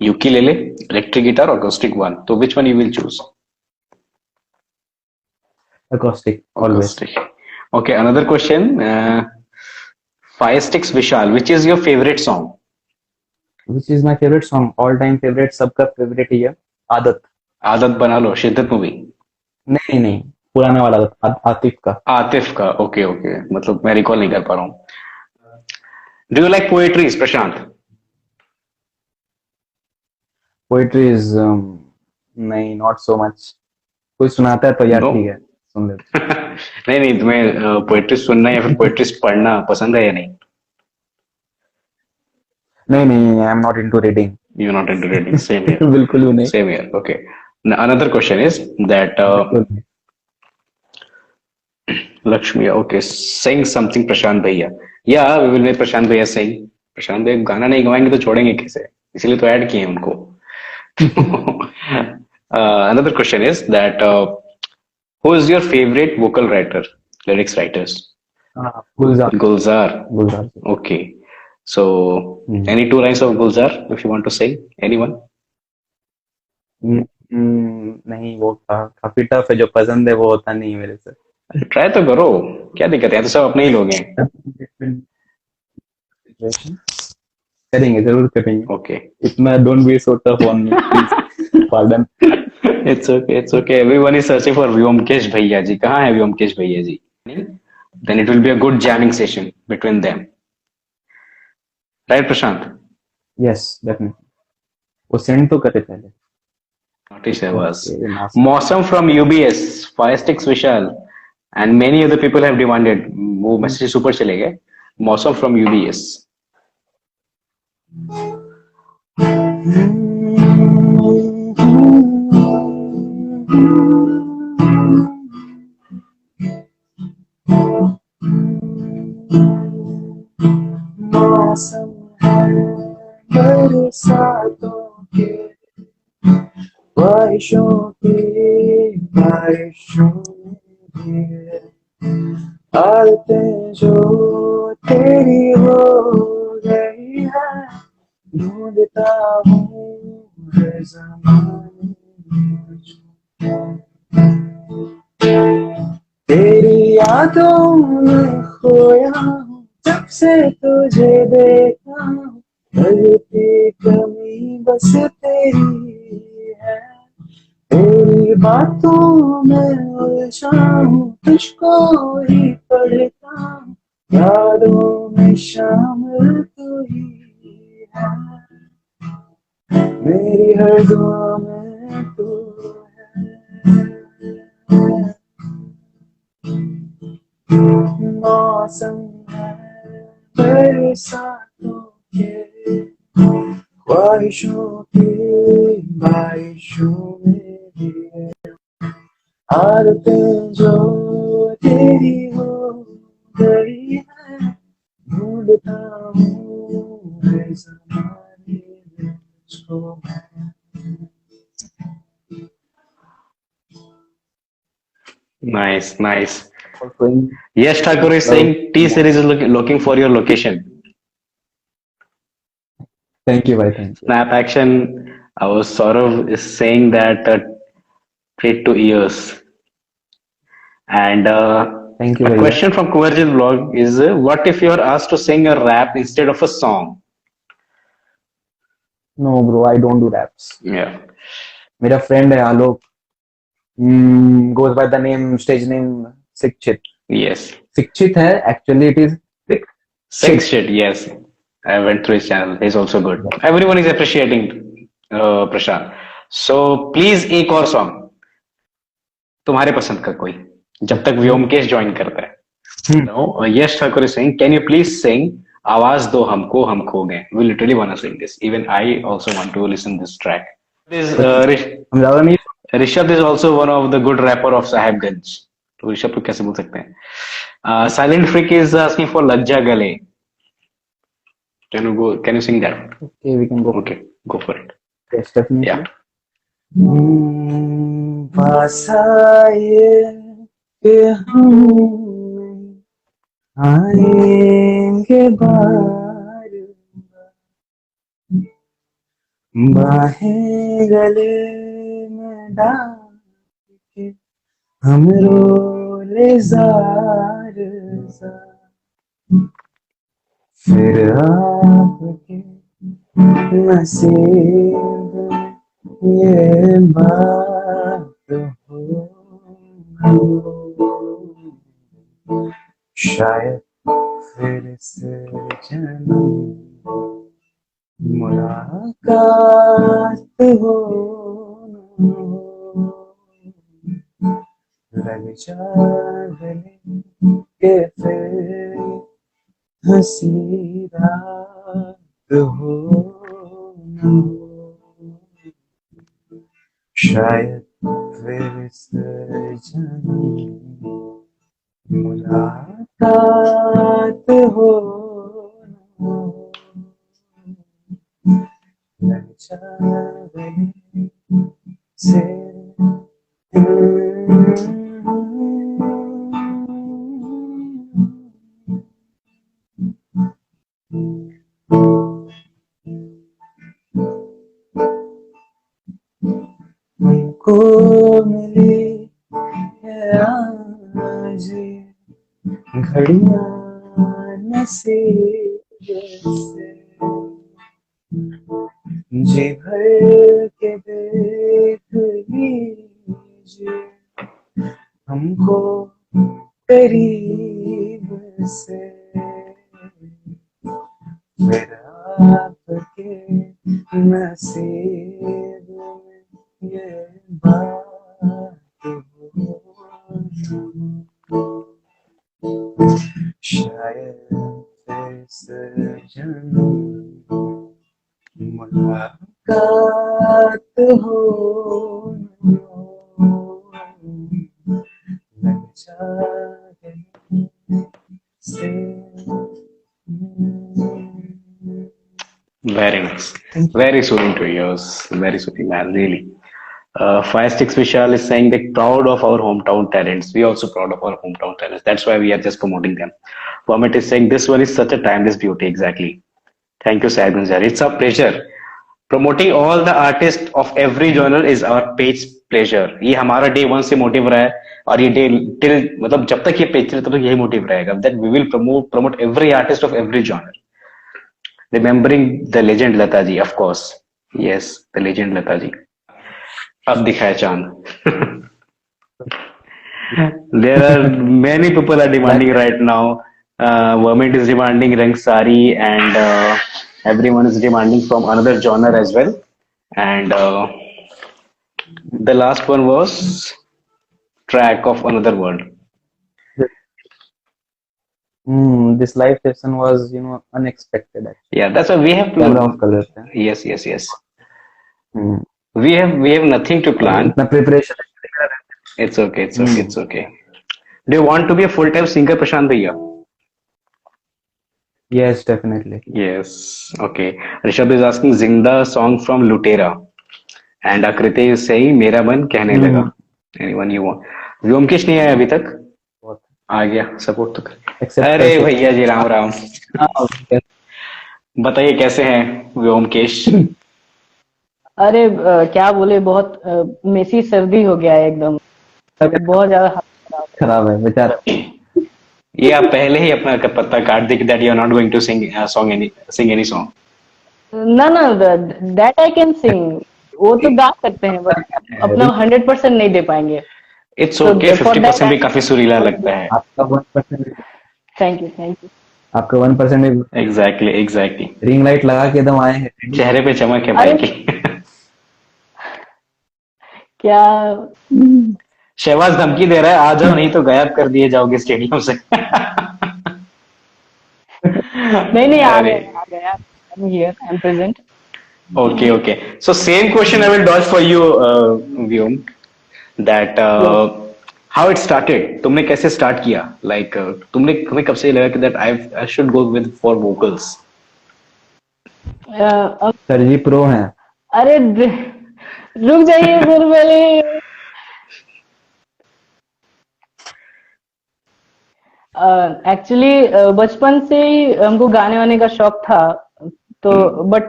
Speaker 1: यूकेलेले, इलेक्ट्रिक गिटार और अकोस्टिक वन, तो which one you will choose?
Speaker 2: Acoustic always.
Speaker 1: Acoustic. Okay, another question. Fire Sticks Vishal, which is your favorite song?
Speaker 2: Which is my favourite song, all time favourite, सबका favourite ही है, आदत।
Speaker 1: आदत बना लो, शिद्दत movie.
Speaker 2: नहीं नहीं, पुराना वाला आदत, आतिफ का।
Speaker 1: आतिफ का, ओके ओके, मतलब मैं रिकॉल नहीं कर पा रहा हूँ। Do you like poetries Prashant?
Speaker 2: Poetry is नहीं, नॉट सो मच। कोई सुनाता है तो यार
Speaker 1: नो।
Speaker 2: ठीक है, सुन लेते।
Speaker 1: नहीं नहीं, तुम्हें पोएट्री सुनना या फिर पोएट्रीज पढ़ना पसंद है या नहीं?
Speaker 2: नहीं नहीं, I am not into reading.
Speaker 1: You not into reading, same here.
Speaker 2: बिल्कुल भी नहीं,
Speaker 1: same here, okay. Another question is that
Speaker 2: बिल्कुल नहीं।
Speaker 1: Lakshmi, okay, sing something Prashant Bhaiya. Yeah, we will make Prashant Bhaiya sing. प्रशांत भाई गाना नहीं गवाएंगे तो छोड़ेंगे कैसे? इसीलिए तो ऐड किए हैं उनको। Another question is that who is your favorite vocal writer, lyrics writers?
Speaker 2: हाँ, गुलजार,
Speaker 1: Gulzar.
Speaker 2: Gulzar.
Speaker 1: Okay. So
Speaker 2: hmm,
Speaker 1: any 2 lines of Gulzar if you want to sing? Anyone?
Speaker 2: नहीं, वो काफी टफ है, जो पसंद है वो होता नहीं है मेरे से।
Speaker 1: ट्राई तो करो, क्या दिक्कत है, तो सब अपने ही लोग हैं।
Speaker 2: सिचुएशन करेंगे, जरूर करेंगे।
Speaker 1: ओके।
Speaker 2: इतना don't be so tough on me please. Pardon.
Speaker 1: It's okay, it's okay, everyone is searching for Vyomkesh भैया जी, कहाँ है व्योमकेश भैया ji? Then it will be a good jamming session between them, right Prashant?
Speaker 2: Yes definitely. वो send तो करे पहले।
Speaker 1: Notice I was.
Speaker 2: Okay Mausam.
Speaker 1: Mosam from UBS, Fire Sticks Vishal, and many other people have demanded. वो message ऊपर चले गए. मौसम from UBS.
Speaker 2: मौसम है बरसातों के, बारिशों की, बारिशों की आदतें जो तेरी हो गई है, ढूंढता हूँ हर ज़माने में तेरी यादों में खोया हूँ, जब से तुझे देखा हूँ, गलती कमी बस तेरी है, तेरी बातों में उलझा हूँ, तुझको ही पढ़ता हूँ, यादों में शामिल तू ही है, मेरी हर दुआ में तू है। मौसम है बरसातों के, ख्वाहिशों की, बारिशों में भी आदतें जो तेरी हो गई है, ढूंढता हूँ हर ज़माने में तुझको मैं।
Speaker 1: Nice, nice.
Speaker 2: Going,
Speaker 1: Yes, Thakur is saying T series is looking for your location.
Speaker 2: thank you भाई, thank you।
Speaker 1: Snap action. Our Saurav is saying that treat to ears. And
Speaker 2: thank you
Speaker 1: a
Speaker 2: भैया।
Speaker 1: question from Kuvarjit blog is what if you are asked to sing a rap instead of a song?
Speaker 2: No bro, I don't do raps.
Speaker 1: Yeah.
Speaker 2: मेरा friend है Alok, goes by the name, stage name Sikchit।
Speaker 1: Yes.
Speaker 2: Sikchit है, actually it is
Speaker 1: Six
Speaker 2: Sikshit।
Speaker 1: shit, yes. I went through his channel. He's also good. Everyone is appreciating Prashant. So please एक और song तुम्हारे पसंद का कोई, जब तक Byomkesh join करता है. No, yes, Thakur is saying, can you please sing आवाज दो हमको हम खो गए. We literally wanna sing this. Even I also want to listen this track. This
Speaker 2: हम ज्यादा नहीं।
Speaker 1: Rishabh is also one of the good rapper of Sahibganj. तो ऋषभ को कैसे बोल सकते हैं? Silent Freak is asking for लग जा गले. Can you go? Can you sing that?
Speaker 2: Okay, we can go।
Speaker 1: Okay, go for it.
Speaker 2: Yes, definitely।
Speaker 1: Yeah.
Speaker 2: पास आए कि हम आएंगे बार, बाहें गले में डाल के हम रोले जार जार, फिर आपके नसीब में ये बात हो, शायद फिर से जन्म मुलाकात हो न हो, लग जा गले के फिर हंसी रात हो न हो, शायद फिर से जन्म मुलाकात हो न हो, लग जा गले से आज घड़ियां नसीब से जी भर के देख लीजिए हमको करीब से, फिर आपके नसीब में ये बात हो, शायद इस जन्म मुलाकात हो लग जाए से।
Speaker 1: Very nice. Very soothing to yours. Very soothing, man. Really. Fire Sticks Vishal is saying they're proud of our hometown talents. We are also proud of our hometown talents. That's why we are just promoting them. Vomit is saying this one is such a timeless beauty. Exactly. Thank you, Syed Gunjar. It's a pleasure. Promoting all the artists of every genre is our page pleasure. ये हमारा day one से motive रहा है और ये day till मतलब जब तक ये page चले तब तक यही motive रहेगा. That we will promote every artist of every genre. Remembering the legend Lata ji, of course. Yes, the legend Lata ji. अब दिखाए चांद. There are many people are demanding right now. Vermint is demanding Rang Sari and everyone is demanding from another genre as well. And the last one was Track of Another World.
Speaker 2: This live session was, unexpected actually.
Speaker 1: Yeah, that's why we have
Speaker 2: Camera
Speaker 1: to.
Speaker 2: off कर देते हैं.
Speaker 1: Yes.
Speaker 2: Hmm,
Speaker 1: We have nothing to plan.
Speaker 2: इतना preparation
Speaker 1: It's okay. Do you want to be a full-time singer, Prashant Bhaiya?
Speaker 2: Yes, definitely.
Speaker 1: Yes. Okay. Rishabh is asking Zinda song from Lutera. And Akriti is saying मेरा मन कहने लगा. Anyone you want? Byomkesh नहीं आया अभी तक?
Speaker 2: बहुत.
Speaker 1: आ गया. सपोर्ट तो कर.
Speaker 2: Except
Speaker 1: अरे
Speaker 2: for-
Speaker 1: भैया जी राम राम.
Speaker 2: हाँ, yes.
Speaker 1: बताइए कैसे हैं व्योमकेश?
Speaker 3: अरे क्या बोले, बहुत मेसी सर्दी हो गया है एकदम, बहुत ज्यादा हालत खराब है।
Speaker 2: खराब है बेचारा.
Speaker 1: ये आप पहले ही अपना पत्ता काट दी कि that you are not going to sing any song.
Speaker 3: ना दैट आई कैन सिंग, वो तो गा सकते हैं बट अपना 100% नहीं दे पाएंगे।
Speaker 1: It's
Speaker 3: So,
Speaker 1: okay.
Speaker 3: for
Speaker 1: 50%
Speaker 3: that
Speaker 1: भी काफी सुरीला लगता है.
Speaker 2: आपका 1%
Speaker 3: थैंक यू
Speaker 2: आपका 1% भी
Speaker 1: एग्जैक्टली
Speaker 2: रिंग लाइट लगा के एकदम आए हैं.
Speaker 1: चेहरे पे चमक है भाई
Speaker 3: अरे-
Speaker 1: की.
Speaker 3: क्या
Speaker 1: शहबाज धमकी दे रहा है आ जाओ नहीं तो गायब कर दिए जाओगे स्टेडियम से.
Speaker 3: नहीं आ
Speaker 1: अरे.
Speaker 3: गया I am here, I am present.
Speaker 1: Okay. So same question I will dodge for you, Vyom. That how it started. तुमने कैसे start किया? Like तुम्हें कब से लगा कि that I should go with for vocals?
Speaker 2: Sir ji pro हैं.
Speaker 3: अरे रुक जाइए फिर पहले। एक्चुअली बचपन से ही हमको गाने वाने का शौक था, तो but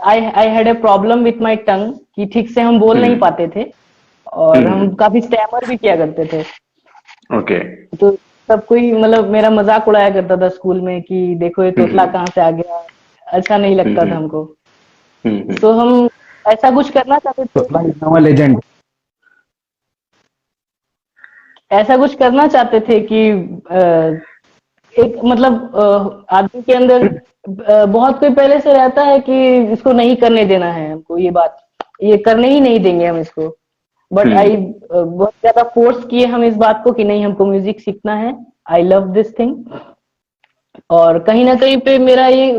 Speaker 3: I had a problem with my टंग कि ठीक से हम बोल नहीं पाते थे और हम काफी स्टैमर भी किया करते थे।
Speaker 1: Okay.
Speaker 3: तो सब कोई मतलब मेरा मजाक उड़ाया करता था स्कूल में कि देखो ये तोतला कहाँ से आ गया, अच्छा नहीं लगता था हमको। तो हम ऐसा कुछ करना चाहते थे,
Speaker 2: तोतला इज नाउ अ लेजेंड.
Speaker 3: ऐसा कुछ करना चाहते थे कि एक मतलब आदमी के अंदर बहुत कोई पहले से रहता है कि इसको नहीं करने देना है हमको, ये बात ये करने ही नहीं देंगे हम इसको। बट आई बहुत ज्यादा फोर्स किए हम इस बात को कि नहीं हमको म्यूजिक सीखना है, आई लव दिस थिंग। और कहीं ना कहीं पे मेरा ये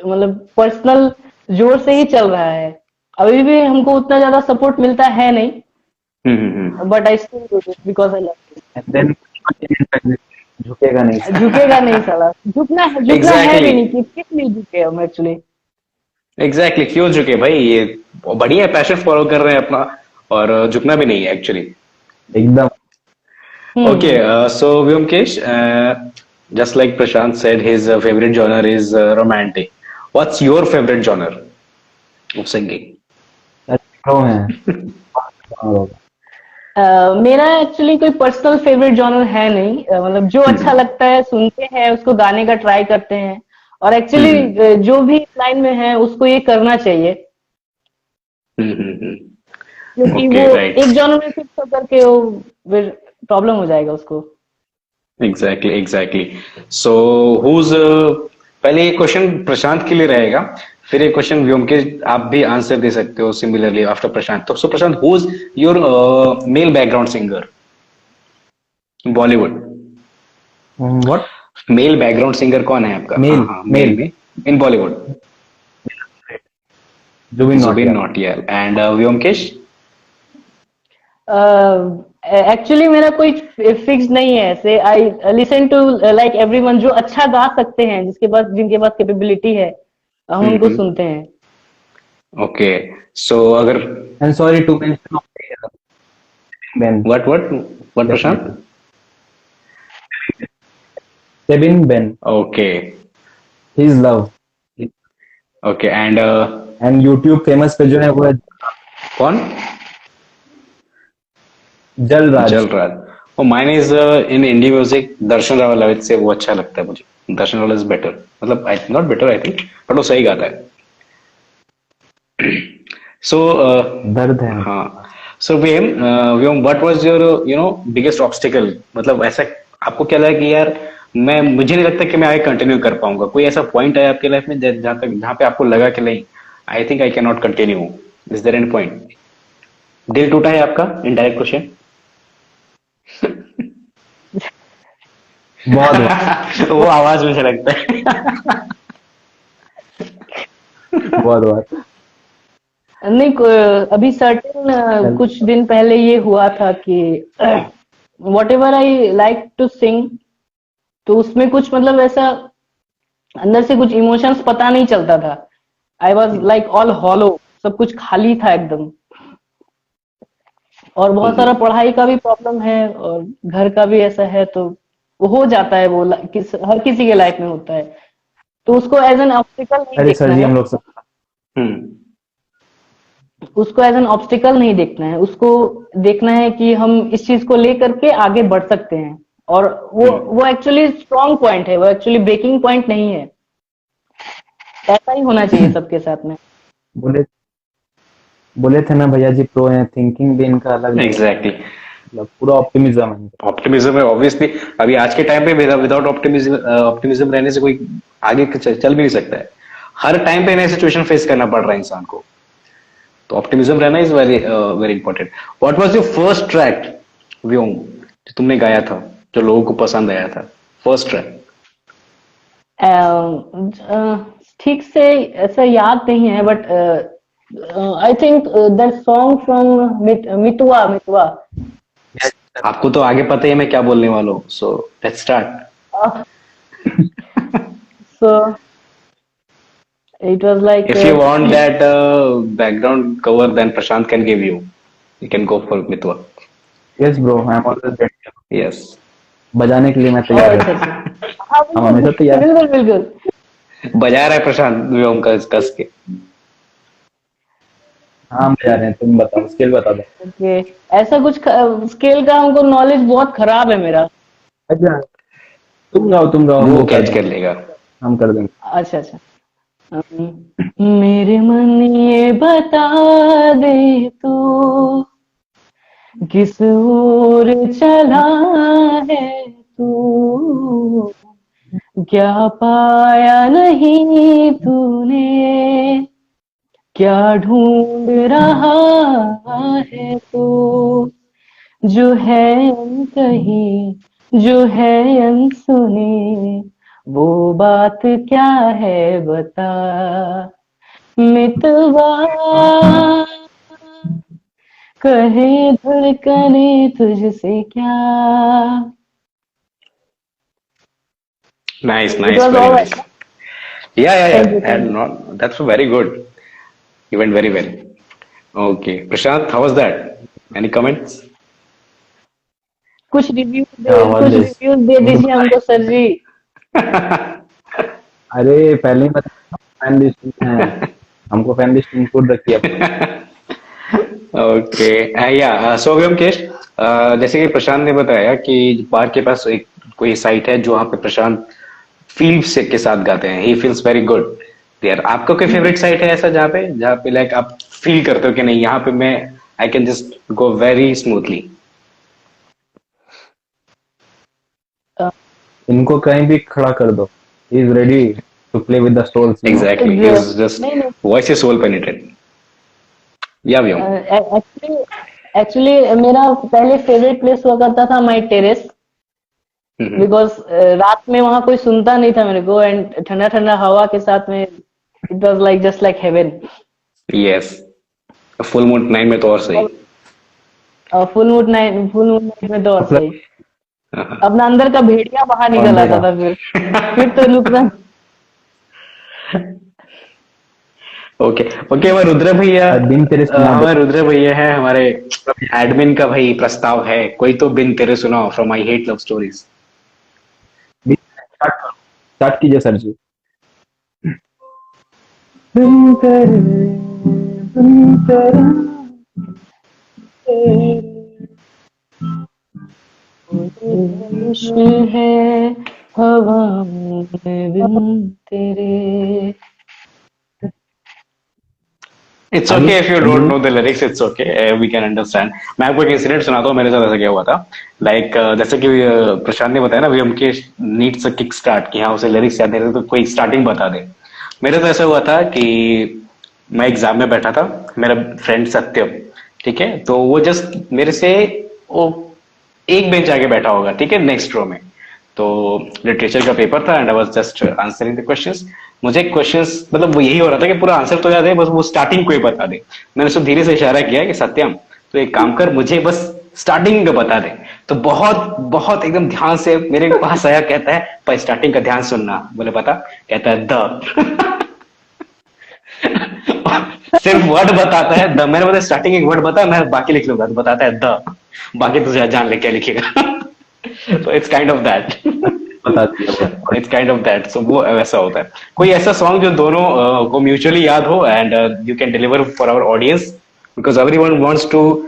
Speaker 3: मतलब पर्सनल जोर से ही चल रहा है। अभी भी हमको उतना ज्यादा सपोर्ट मिलता है नहीं, but I still do this because I love it.
Speaker 2: And then झुकेगा नहीं.
Speaker 3: झुकेगा नहीं साला, झुकना है
Speaker 1: Exactly.
Speaker 3: भी नहीं, किस लिए झुके हम एक्चुअली।
Speaker 1: Exactly. क्यों झुके भाई? ये बढ़िया पैशन फॉलो कर रहे हैं अपना और झुकना भी नहीं है एक्चुअली.
Speaker 2: एकदम.
Speaker 1: Okay, so Vyomkesh, just like Prashant said, his favorite genre is romantic. What's your favorite genre of singing?
Speaker 2: Pro हैं.
Speaker 3: मेरा एक्चुअली कोई पर्सनल फेवरेट जॉनर है नहीं, मतलब जो अच्छा लगता है सुनते हैं, उसको गाने का ट्राई करते हैं। और एक्चुअली जो भी लाइन में है उसको ये करना चाहिए, क्योंकि
Speaker 1: ओके,
Speaker 3: वो
Speaker 1: राइट।
Speaker 3: एक जॉनर में फिक्स होकर के वो फिर प्रॉब्लम हो जाएगा उसको।
Speaker 1: Exactly, exactly. सो हुज पहले ये क्वेश्चन प्रशांत के लिए रहेगा, फिर एक क्वेश्चन व्योमकेश, आप भी आंसर दे सकते हो सिमिलरली आफ्टर प्रशांत। तो so Prashant, whose your male background singer Bollywood?
Speaker 2: What?
Speaker 1: Male background singer कौन है आपका? हाँ
Speaker 2: मेल
Speaker 1: हाँ, मेल
Speaker 2: मेल
Speaker 1: में in Bollywood.
Speaker 2: Zubin
Speaker 1: Zubin
Speaker 2: Nautiyal.
Speaker 1: Nautiyal. And Vyomkesh?
Speaker 3: Actually मेरा कोई फिक्स नहीं है ऐसे। I listen to like everyone, जो अच्छा गा सकते हैं, जिनके पास कैपेबिलिटी है, हम उनको सुनते हैं।
Speaker 1: ओके, सो अगर
Speaker 2: and sorry to mention Ben,
Speaker 1: what Prashant?
Speaker 2: Definitely Kevin Ben,
Speaker 1: okay,
Speaker 2: he is love.
Speaker 1: Okay. And
Speaker 2: and YouTube famous पे जो है वो है
Speaker 1: कौन?
Speaker 2: जलराज।
Speaker 1: जलराज। और mine is in indie music Darshan Raval से वो अच्छा लगता है मुझे। दर्शन रावल इज बेटर, मतलब I not better I think, but वो सही गाता है। सो
Speaker 2: दर्द है।
Speaker 1: हाँ, so Vyom what was your biggest obstacle? मतलब ऐसा आपको क्या लगा कि यार मुझे नहीं लगता कि मैं आगे कंटिन्यू कर पाऊंगा? कोई ऐसा पॉइंट है आपके लाइफ में जहाँ पे आपको लगा कि नहीं, I think I can not continue? Is there any point? दिल टूटा है आपका? Indirect question.
Speaker 2: बहुत बार,
Speaker 1: वो आवाज में से लगता है।
Speaker 2: बहुत बार।
Speaker 3: नहीं, अभी सर्टेन कुछ दिन पहले ये हुआ था कि whatever I like to sing, तो उसमें कुछ मतलब ऐसा अंदर से कुछ इमोशंस पता नहीं चलता था। I was like all hollow, सब कुछ खाली था एकदम। और बहुत सारा पढ़ाई का भी प्रॉब्लम है और घर का भी ऐसा है, तो वो हो जाता है, वो हर किसी के लाइफ में होता है। तो उसको एज एन ऑब्स्टिकल नहीं
Speaker 2: अरे सर
Speaker 3: देखना
Speaker 2: जी,
Speaker 3: है,
Speaker 2: हम लोग सब
Speaker 3: उसको एज एन ऑब्स्टिकल नहीं देखना है, उसको देखना है कि हम इस चीज को लेकर के आगे बढ़ सकते हैं। और वो एक्चुअली स्ट्रॉन्ग पॉइंट है, वो एक्चुअली ब्रेकिंग पॉइंट नहीं है। ऐसा ही होना चाहिए सबके साथ में।
Speaker 2: बोले बोले थे ना भैया जी, प्रो हैं, थिंकिंग भी इनका अलग लेवल,
Speaker 1: एग्जैक्टली।
Speaker 2: मतलब पूरा ऑप्टिमिज्म है इनका।
Speaker 1: ऑप्टिमिज्म है ऑब्वियसली। अभी आज के टाइम पे विदाउट ऑप्टिमिज्म रहने से कोई आगे चल भी नहीं सकता है। हर टाइम पे नए सिचुएशन फेस करना पड़ रहा है इंसान को, तो ऑप्टिमिज्म रहना is very very important. What was your first track Vyom जो तुमने गाया था, जो लोगों को पसंद आया था? First track.
Speaker 3: ठीक से ऐसा याद नहीं है, but I think that song from मितवा मितवा।
Speaker 1: आपको तो आगे पता ही है मैं क्या बोलने वाला हूँ, so let's start.
Speaker 3: So it was like
Speaker 1: If you want that background cover, then Prashant can give you. You can go for Mitwa.
Speaker 2: Yes bro, I am always ready.
Speaker 1: Yes.
Speaker 2: बजाने के लिए मैं तैयार
Speaker 3: अच्छा
Speaker 2: हूँ।
Speaker 3: अच्छा, हाँ
Speaker 2: हम हमेशा
Speaker 3: बिल्कुल
Speaker 2: तैयार।
Speaker 3: बिल्कुल बिल्कुल।
Speaker 1: बजा रहा है प्रशांत व्योम का कस के।
Speaker 2: हाँ, हम बजा रहे हैं, तुम बताओ, स्केल बता दो।
Speaker 3: ओके, ऐसा कुछ स्केल का हमको नॉलेज बहुत खराब है मेरा।
Speaker 2: अच्छा, तुम गाओ, हम
Speaker 1: वो
Speaker 2: वो कर
Speaker 1: कैच कर
Speaker 2: देंगे,
Speaker 1: लेगा।
Speaker 2: हम कर देंगे।
Speaker 3: अच्छा अच्छा। मेरे मन ये बता दे तू, किस ओर चला है तू, क्या पाया नहीं तूने, क्या ढूंढ रहा है तू, जो है अनकही, जो है अनसुनी, वो बात क्या है बता मितवा, कहे धड़कने तुझसे क्या।
Speaker 1: Nice,
Speaker 3: It
Speaker 1: nice,
Speaker 3: was
Speaker 1: very
Speaker 3: all
Speaker 1: nice.
Speaker 3: right.
Speaker 1: Yeah.
Speaker 3: Thank you, thank
Speaker 1: And
Speaker 3: you.
Speaker 1: not, that's very good. You went very well. Okay, Prashant, how was that? Any comments?
Speaker 3: कुछ रिव्यू
Speaker 2: क्या
Speaker 3: दे,
Speaker 2: हुआ
Speaker 3: कुछ
Speaker 2: दिस?
Speaker 3: रिव्यूज दे दीजिए हमको sir जी।
Speaker 2: अरे पहले ही बता, fan list है, हमको फैन लिस्ट इंक्लूड रखिए अपने।
Speaker 1: Okay. Yeah. So Vyomkesh, जैसे कि प्रशांत ने बताया कि पार्क के पास एक कोई साइट है जो वहाँ पे प्रशांत फील से के साथ गाते हैं, he feels very good there. आपका कोई फेवरेट साइट है ऐसा जहाँ पे लाइक आप फील करते हो कि नहीं यहाँ पे मैं I can just go very smoothly?
Speaker 2: इनको कहीं भी खड़ा कर दो, he is ready to play with the stools, you know.
Speaker 1: Exactly, is just
Speaker 3: नहीं नहीं,
Speaker 1: वॉइस इज सोल पेनिट्रेट। या भी हूँ।
Speaker 3: एक्चुअली एक्चुअली मेरा पहले फेवरेट प्लेस हुआ करता था माई टेरेस, बिकॉज रात में वहां कोई सुनता नहीं था मेरे को, एंड ठंडा ठंडा हवा के साथ में it was like just like heaven.
Speaker 1: Yes, full moon night में तो और सही।
Speaker 3: और फुल मून नाइट में तो और सही, अपना अंदर का भेड़िया बाहर निकल आता था फिर तो नुकसान।
Speaker 1: ओके ओके, हमारे रुद्र भैया,
Speaker 2: बिन तेरे सुना दो।
Speaker 1: हमारे रुद्र भैया है हमारे एडमिन का भाई प्रस्ताव है, कोई तो बिन तेरे सुनाओ from I hate love stories.
Speaker 2: Start कीजिए सर जी। बिन तेरे, बिन तेरे,
Speaker 3: मुश्किल है हवा में बिन तेरे।
Speaker 1: It's okay if you don't know the lyrics, it's okay, we can understand. मैं आपको एक इंसिडेंट सुनाता हूँ, मेरे साथ ऐसा क्या हुआ था। लाइक जैसे कि प्रशांत ने बताया ना, वी हमके नीड्स अ किक स्टार्ट, कि हाँ उसे लिरिक्स याद नहीं रहते तो कोई स्टार्टिंग बता दे। मेरे तो ऐसा हुआ था कि मैं एग्जाम में बैठा था, मेरा फ्रेंड सत्यम, ठीक है, तो वो जस्ट मेरे से वो एक बेंच आगे बैठा होगा, ठीक है, नेक्स्ट रो में। तो लिटरेचर का पेपर था and I was just answering the questions. मुझे क्वेश्चंस मतलब वो यही हो रहा था कि पूरा आंसर तो याद है, बस वो स्टार्टिंग को ही बता दे। मैंने उसको धीरे से इशारा किया कि सत्यम तो एक काम कर, मुझे बस स्टार्टिंग का बता दे। तो बहुत बहुत एकदम ध्यान से मेरे पास आया, कहता है पर स्टार्टिंग का ध्यान सुनना। बोले पता, कहता है द। सिर्फ वर्ड बताता है द, मैंने बोला स्टार्टिंग एक वर्ड बता, मैं बाकी लिख लूंगा, तो बताता है द, बाकी तुझे जान ले क्या लिखेगा। तो इट्स काइंड ऑफ दैट,
Speaker 2: बता दिया।
Speaker 1: It's kind of that. So वो वैसा होता है। कोई ऐसा सॉन्ग जो दोनों को म्यूचुअली याद हो and you can deliver for our audience, because everyone wants to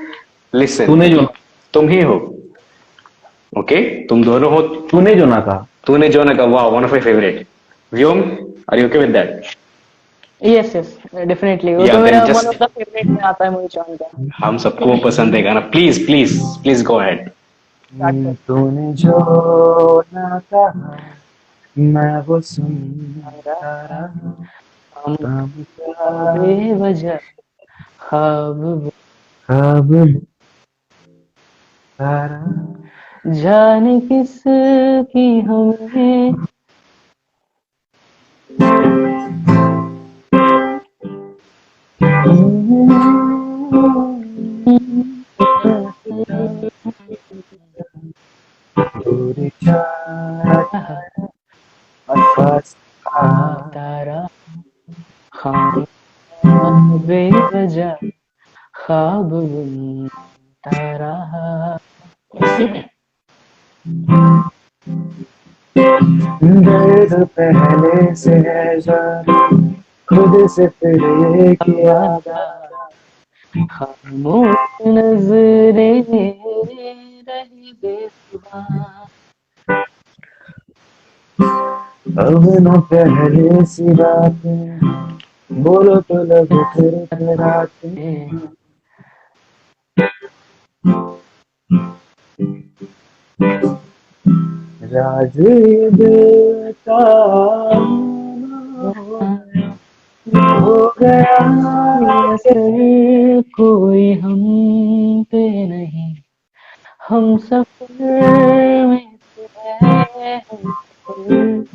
Speaker 1: listen.
Speaker 2: तूने जो
Speaker 1: तुम ही हो, ओके, तुम दोनों हो।
Speaker 2: तूने जो ना कहा,
Speaker 1: तूने जो ना कहा, वाह, one of my favourite. Vyom, are you okay with that?
Speaker 3: Yes yes, definitely, वो
Speaker 1: Yeah,
Speaker 3: तो
Speaker 1: then
Speaker 3: मेरा
Speaker 1: just-
Speaker 3: one of the favourite में आता है मोहित चौहान का।
Speaker 1: हम सबको वो पसंद है गाना। Please please please go ahead.
Speaker 2: तूने जो ना कहा मैं वो सुनता रहा,
Speaker 3: हम बेवजह ख्वाब
Speaker 2: ख्वाब तारा।
Speaker 3: जाने किस की हमें
Speaker 2: दूर जाता आसपास
Speaker 3: तारा, हम बेवजह ख्वाब बुनता रहा।
Speaker 2: दर्द पहले से है जान, खुद से फिर ये किया
Speaker 3: खामोश नजरें रही बेजुबान।
Speaker 2: अब न पहले सी बातें बोलो तो लगे फिर रातें। राज ये दिल का हो गया
Speaker 3: असर कोई हम पे नहीं, हम सफर में है हम सफर।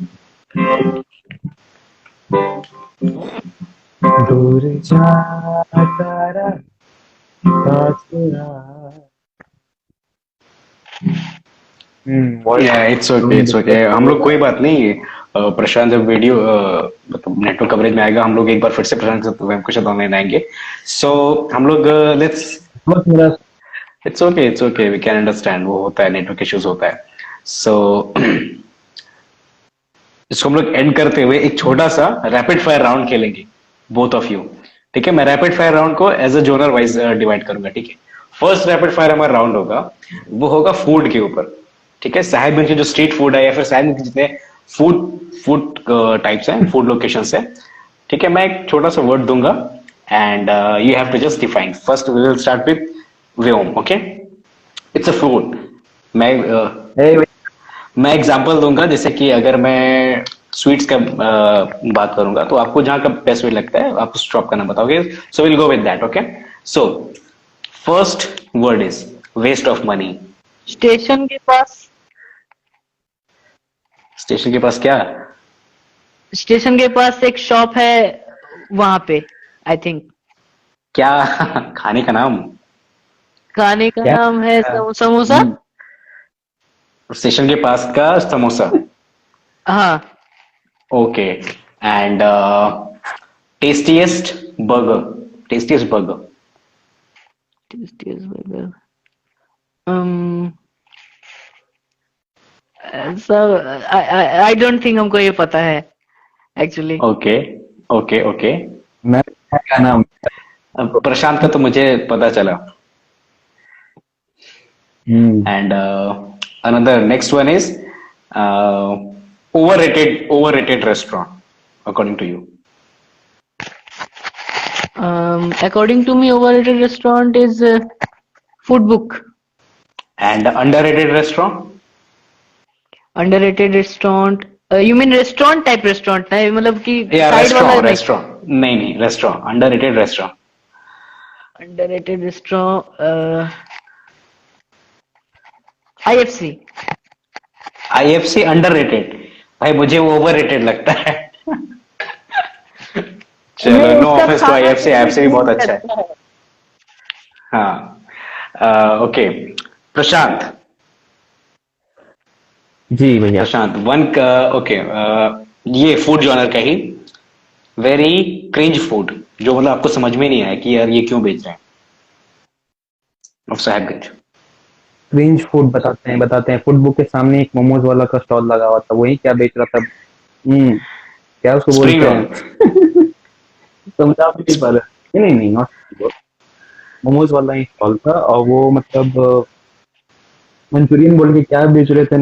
Speaker 2: दूर जाता रहा पास रहा।
Speaker 1: इट्स ओके, इट्स ओके, हम लोग कोई बात नहीं। प्रशांत जब वीडियो मतलब नेटवर्क कवरेज में आएगा, हम लोग एक बार फिर से प्रशांत के साथ ऑनलाइन आएंगे। सो हम लोग let's, it's okay, we can understand, वो होता है, नेटवर्क इश्यूज होता है। सो इसको हम लोग एंड करते हुए एक छोटा सा रैपिड फायर राउंड खेलेंगे, बोथ ऑफ यू, ठीक है। मैं रैपिड फायर राउंड को as a genre wise divide करूंगा, ठीक है। फर्स्ट रैपिड फायर हमारा राउंड होगा, वो होगा फूड के ऊपर। ठीक है, साहिबगंज के जो स्ट्रीट फूड है या फिर साहिबगंज के जितने फूड फूड टाइप्स हैं, फूड लोकेशंस है, ठीक है, मैं एक छोटा सा वर्ड दूंगा and you have to just define. First we will start with Vyom. Okay, it's a food. मैं
Speaker 2: ए,
Speaker 1: मैं एग्जांपल दूंगा, जैसे कि अगर मैं स्वीट्स का बात करूंगा तो आपको जहां का बेस्ट स्वीट लगता है आप उस शॉप का नाम बताओगे। So will go with that. Okay, so first word is waste of money.
Speaker 3: Station के पास।
Speaker 1: स्टेशन के पास क्या?
Speaker 3: स्टेशन के पास एक शॉप है, वहां पे आई थिंक।
Speaker 1: क्या? खाने का नाम?
Speaker 3: खाने का
Speaker 2: क्या?
Speaker 3: नाम है समोसा।
Speaker 1: स्टेशन के पास का समोसा।
Speaker 3: हाँ।
Speaker 1: Okay, and tastiest burger. Tastiest burger.
Speaker 3: Tastiest burger. um, ऐसा आई डोंट थिंक हमको ये पता है एक्चुअली।
Speaker 1: ओके ओके ओके,
Speaker 2: मैं क्या नाम?
Speaker 1: प्रशांत का तो मुझे पता चला।
Speaker 2: हम्म,
Speaker 1: And another next one is overrated restaurant according to you.
Speaker 3: According to me, overrated restaurant is Food Book.
Speaker 1: And underrated restaurant?
Speaker 3: Underrated restaurant. You mean restaurant type restaurant ना, मतलब कि
Speaker 1: Yeah,
Speaker 3: साइड वाला नहीं।
Speaker 1: restaurant नहीं restaurant, underrated restaurant.
Speaker 3: Underrated restaurant. IFC.
Speaker 1: IFC underrated? भाई मुझे वो overrated लगता है। चलो, नो
Speaker 3: उसका
Speaker 1: ऑफेंस टू
Speaker 3: खाना
Speaker 1: IFC, IFC भी बहुत अच्छा है।
Speaker 3: अच्छा है।
Speaker 1: हाँ, ओके, प्रशांत।
Speaker 2: जी भैया।
Speaker 1: प्रशांत वन का, ओके, ये फूड जॉनर का ही वेरी क्रिंज फूड, जो मतलब आपको समझ में नहीं आया कि यार ये क्यों बेच रहे हैं, ऑफ साहिबगंज।
Speaker 2: क्रिंज फूड बताते हैं। फूड बुक के सामने एक मोमोज वाला का स्टॉल लगा हुआ था, वही क्या बेच रहा था? क्या उसको
Speaker 1: स्प्रिंग
Speaker 2: बोलते
Speaker 1: रोल।
Speaker 2: हैं? समझा भी नहीं पा रहे। नहीं नहीं, नॉट मोमोज वाला ही स्टॉल था, और वो मतलब मंचूरियन बोल के क्या बेच रहे थे,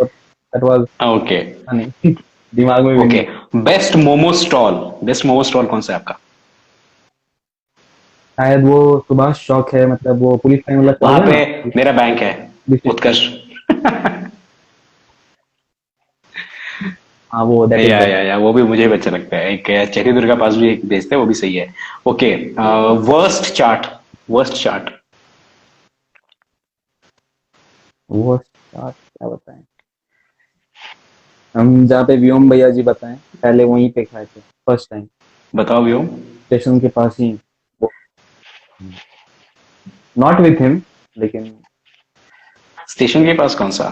Speaker 2: दैट वाज
Speaker 1: ओके
Speaker 2: नहीं दिमाग में भी
Speaker 1: ओके,
Speaker 2: नहीं।
Speaker 1: Best momo stall. Best momo stall कौन सा है आपका?
Speaker 2: शायद वो सुभाष चौक है, मतलब वो पुलिस लाइन वाला चौक
Speaker 1: वहां
Speaker 2: है
Speaker 1: पे
Speaker 2: ना।
Speaker 1: मेरा बैंक है, उत्कर्ष।
Speaker 2: हाँ, वो दैट इज
Speaker 1: या वो भी मुझे भी अच्छा लगता है। एक चेरी दुर्गा पास भी एक बेचते हैं, वो भी सही है। ओके, वर्स्ट चाट। वर्स्ट चाट।
Speaker 2: वो स्टार्ट क्या बताएं? हम जहाँ पे व्योम भैया जी बताएं, पहले वहीं पे खाए थे फर्स्ट टाइम,
Speaker 1: बताओ भी हो।
Speaker 2: स्टेशन के पास ही। नॉट विथ हिम, लेकिन
Speaker 1: स्टेशन के पास कौन सा?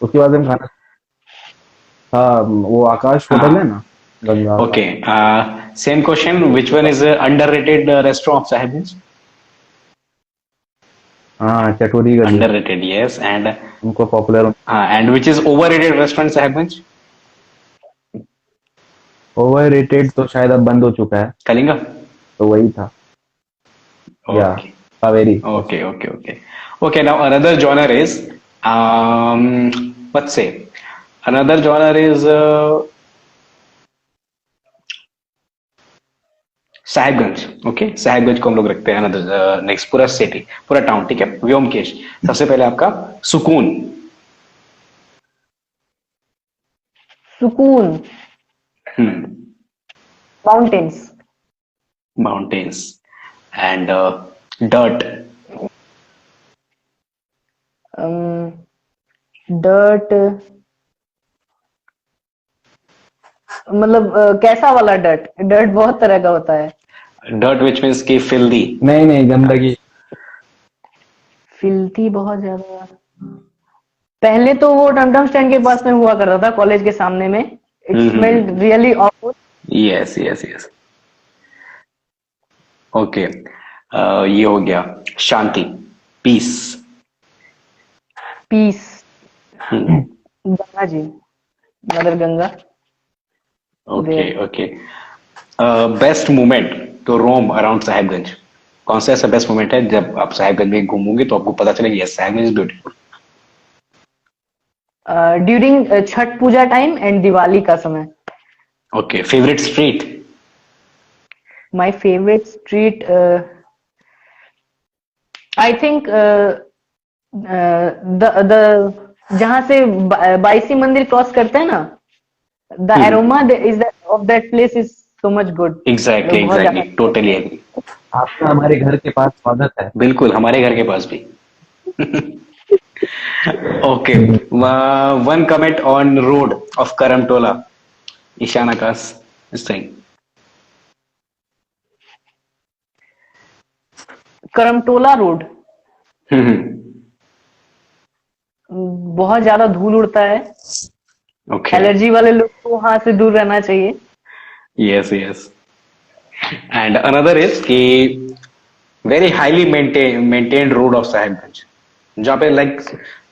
Speaker 2: उसके बाद हम खाना। हाँ, वो आकाश होटल है
Speaker 1: हाँ,
Speaker 2: ना, Ganga
Speaker 1: okay,
Speaker 2: Akash.
Speaker 1: Same question, which one is underrated restaurant of Sahibganj?
Speaker 2: हाँ, चटोरी गली।
Speaker 1: अंडररेटेड, यस, एंड
Speaker 2: उनको popular.
Speaker 1: And which is overrated restaurant Sahibganj?
Speaker 2: Over rated तो शायद अब बंद हो चुका है,
Speaker 1: कलिंगा।
Speaker 2: तो वही था। या
Speaker 1: okay
Speaker 2: Kaveri.
Speaker 1: okay okay okay okay, now another genre is let's say another genre is Sahibganj. Okay, Sahibganj को हम लोग रखते हैं अनदर नेक्स्ट, पूरा सिटी, पूरा टाउन, ठीक है। व्योमकेश, सबसे पहले आपका सुकून।
Speaker 3: सुकून।
Speaker 1: Hmm,
Speaker 3: mountains.
Speaker 1: Mountains, and dirt.
Speaker 3: Dirt मतलब कैसा वाला डर्ट? डर्ट बहुत तरह का होता है।
Speaker 1: डर्ट विच मीन्स की फिल्दी।
Speaker 2: नहीं नहीं, गंदगी।
Speaker 3: फिल्थी बहुत ज्यादा। पहले तो वो टमटम स्टैंड के पास में हुआ करता था, कॉलेज के सामने में। It smelled really awful.
Speaker 1: Yes yes yes, okay, ये हो गया शांति, peace.
Speaker 3: Peace. Ganga ji, mother Ganga.
Speaker 1: Okay okay, best moment to roam around Sahibganj. कौन सा ऐसा बेस्ट मोमेंट है जब आप साहिबगंज में घूमोगे तो आपको पता चलेगा yes Sahibganj is beautiful?
Speaker 3: During Chhath Puja time and Diwali का समय।
Speaker 1: Okay, favourite street?
Speaker 3: My favourite street, I think the जहां से बाईसी मंदिर क्रॉस करते हैं ना, the aroma is of that place is so much good.
Speaker 1: Exactly
Speaker 3: बहुत
Speaker 1: एग्जैक्टली,
Speaker 3: ज्यादा
Speaker 1: टोटली एग्री।
Speaker 2: आपका हमारे घर के पास स्वागत है।
Speaker 1: बिल्कुल, हमारे घर के पास भी। Okay, one comment on road of Karamtola, Ishan Akash इस थिंग।
Speaker 3: करमटोला रोड बहुत ज्यादा धूल उड़ता है।
Speaker 1: ओके,
Speaker 3: एलर्जी वाले लोग को वहां से दूर रहना चाहिए।
Speaker 1: Yes yes. And another is कि very highly maintained road of Sahibganj, जहाँ पे लाइक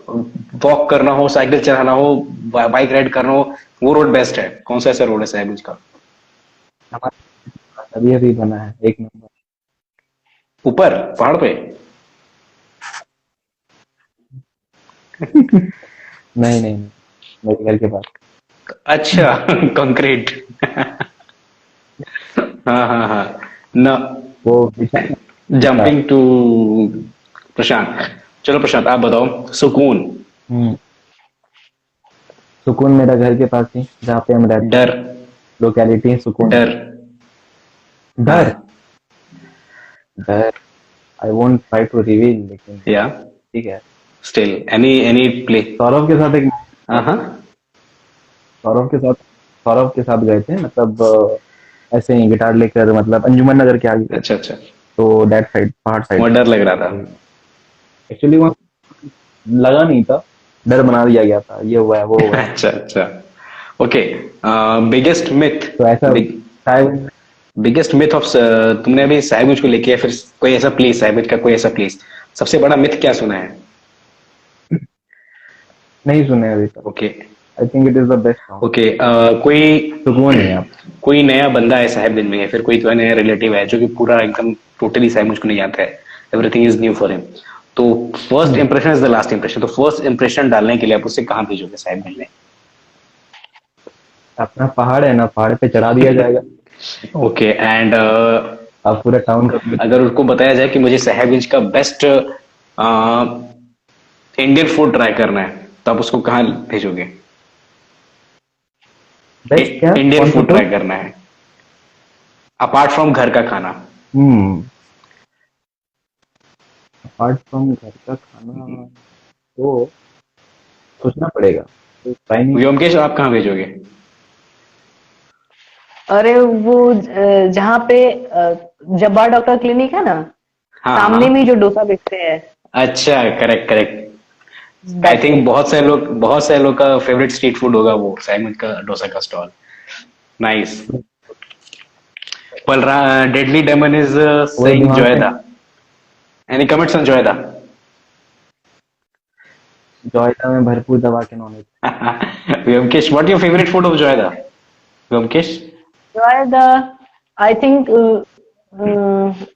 Speaker 1: वॉक करना हो, साइकिल चलाना हो, बाइक राइड करना हो, वो रोड बेस्ट है। कौन सा ऐसा रोड है साहिबगंज का?
Speaker 2: हमारे अभी अभी बना है, एक नंबर।
Speaker 1: ऊपर पहाड़ पे?
Speaker 2: नहीं नहीं नहीं, मेरे घर के पास।
Speaker 1: अच्छा, कंक्रीट। हाँ हाँ हाँ, न
Speaker 2: वो विशाल
Speaker 1: जंपिंग टू प्रशांत। चलो प्रशांत, आप बताओ सुकून।
Speaker 2: हम्म, सुकून मेरा घर के पास ही, जहाँ पे हम रहते
Speaker 1: डर?
Speaker 2: हैं, लोकेलिटी सुकून।
Speaker 1: डर?
Speaker 2: डर डर I won't try to reveal, लेकिन
Speaker 1: या
Speaker 2: ठीक है।
Speaker 1: Still any play?
Speaker 2: सौरभ के साथ एक
Speaker 1: हाँ हाँ,
Speaker 2: सौरभ के साथ गए थे, मतलब ऐसे ही गिटार लेकर, मतलब अंजुमन नगर के आगे।
Speaker 1: अच्छा अच्छा,
Speaker 2: तो दैट साइड, पहाड़
Speaker 1: वहाँ
Speaker 2: साइड।
Speaker 1: डर लग रहा था?
Speaker 2: एक्चुअली वहाँ लगा नहीं था, डर बना दिया गया था, ये हुआ है वो हुआ है।
Speaker 1: अच्छा अच्छा, ओके। Biggest myth?
Speaker 2: तो ऐसा शायद
Speaker 1: बिगेस्ट मिथ ऑफ, तुमने अभी साहिबगंज को लेके या फिर कोई ऐसा प्लेस, साहिबगंज का कोई ऐसा प्लेस, सबसे बड़ा मिथ क्या सुना है?
Speaker 2: नहीं सुने अभी तक।
Speaker 1: Okay
Speaker 2: I think it is the best song.
Speaker 1: Okay, कोई
Speaker 2: सुकून है आप।
Speaker 1: कोई नया बंदा है साहिबगंज में, या फिर कोई नया रिलेटिव है जो कि पूरा एकदम टोटली साहिबगंज को नहीं आता है, everything is new for him, तो first impression is the last impression, तो फर्स्ट इंप्रेशन डालने के लिए आप उससे कहाँ भेजोगे साहिबगंज में?
Speaker 2: अपना पहाड़ है ना, पहाड़ पे चढ़ा दिया जाएगा।
Speaker 1: ओके, एंड
Speaker 2: आप पूरा टाउन का
Speaker 1: अगर उसको बताया जाए कि मुझे साहिबगंज का बेस्ट इंडियन फूड ट्राई करना है, तो आप उसको कहाँ भेजोगे?
Speaker 2: बेस्ट क्या,
Speaker 1: इंडियन
Speaker 2: कौन सा
Speaker 1: फूड ट्राई करना है अपार्ट फ्रॉम घर का खाना।
Speaker 2: अपार्ट फ्रॉम घर का खाना तो सोचना पड़ेगा, तो ट्राई नहीं।
Speaker 1: व्योमकेश, आप कहाँ भेजोगे?
Speaker 3: अरे वो जहाँ पे जब्बार डॉक्टर क्लिनिक है ना,
Speaker 1: हाँ
Speaker 3: सामने
Speaker 1: हाँ,
Speaker 3: में जो डोसा बेचते हैं।
Speaker 1: अच्छा, correct correct. I
Speaker 3: That's
Speaker 1: think
Speaker 3: it.
Speaker 1: बहुत सारे लोग का फेवरेट स्ट्रीट फूड होगा वो साहिबगंज का डोसा का stall. Nice. well, deadly demon is
Speaker 2: वो
Speaker 1: saying
Speaker 2: दिमाग में
Speaker 1: joyda. Any comments on joyda?
Speaker 2: जॉयदा में भरपूर दबा के knowledge.
Speaker 1: Vyomkesh, what your favorite food of joyda? Vyomkesh?
Speaker 3: Why the I think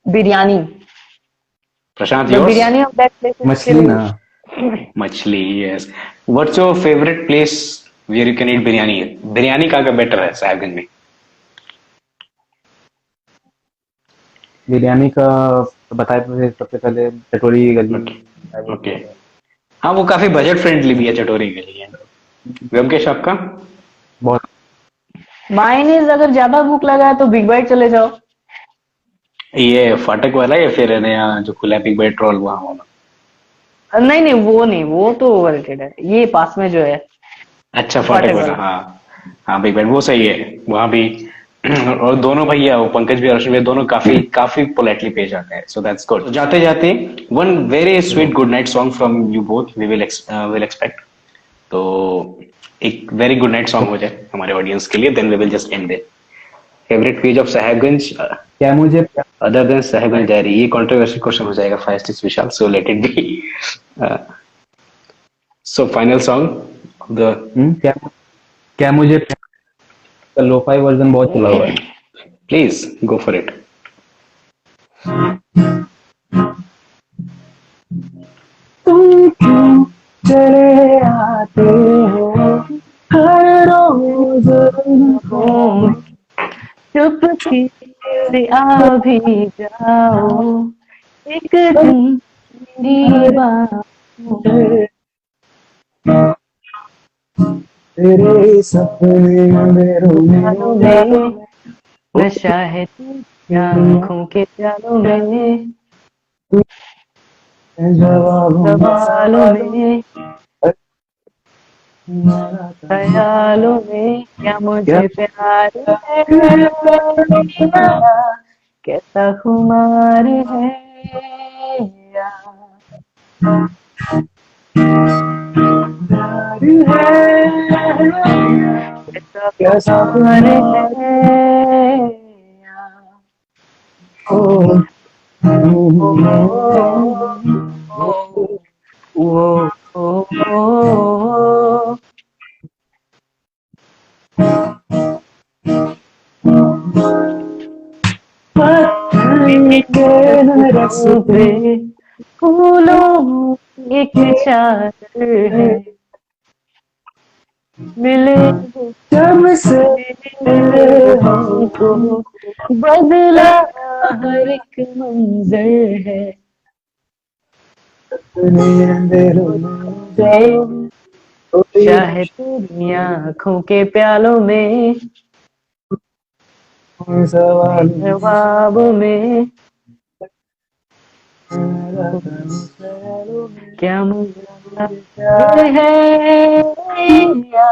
Speaker 3: biryani.
Speaker 1: Prashant,
Speaker 3: The
Speaker 1: yours?
Speaker 3: biryani of that place is
Speaker 2: मछली
Speaker 3: still
Speaker 2: ना,
Speaker 1: Machli, yes. What's your favorite place where you can eat biryani? Biryani कहाँ का better है साहिबगंज में?
Speaker 2: बिरयानी का बताए तो सबसे पहले चटोरी गली।
Speaker 1: ओके ओके, हाँ वो काफी बजट फ्रेंडली भी है, चटोरी के लिए। व्योमकेश, आपका?
Speaker 2: बहुत
Speaker 3: माइन इज अगर ज्यादा भूख लगा है तो बिग बाइट चले जाओ।
Speaker 1: ये फाटक वाला या फिर नया जो खुला है बिग बाइट रोल वहाँ वाला?
Speaker 3: नहीं नहीं, वो तो ओवररेटेड है। ये पास में जो है
Speaker 1: अच्छा, फाटक
Speaker 3: फाटक
Speaker 1: वाला,
Speaker 3: वाला।
Speaker 1: हाँ हाँ, बिग बाइट वो सही है वहाँ भी। और दोनों भैया, वो पंकज भी और अर्शुन भी, दोनों काफी काफी पोलाइटली पेश आते हैं, सो दैट्स गुड। जाते जाते one very sweet good night song from you both we will expect, तो एक वेरी गुड नाइट सॉन्ग हो जाए हमारे ऑडियंस के लिए, then we will just end it. Favourite page of Sahibganj
Speaker 2: क्या मुझे
Speaker 1: अदर देन साहिबगंज डायरी? ये कंट्रोवर्शियल क्वेश्चन हो जाएगा first is Vishal, so let it be. So final song the
Speaker 2: क्या क्या मुझे लोफाई वर्जन बहुत चला हुआ है।
Speaker 1: Please go for it.
Speaker 2: तुम चले आते हो हर रोज
Speaker 3: हो चुपके से आ भी जाओ एक दिन मेरी बाहों
Speaker 2: तेरे सपने अंधेरों
Speaker 3: में नशा है तेरी आंखों के प्यालों में सवालों में ख्यालों में क्या मुझे प्यार है या कैसा खुमार है या कैसा खुमार है या ओ, ओ, ओ, रसों पे फूलों एक चादर है मिले जब से हमको बदला हर एक मंजर है चाहे तेरी आंखों के प्यालों में जवाबों में क्या मुझे प्यार है या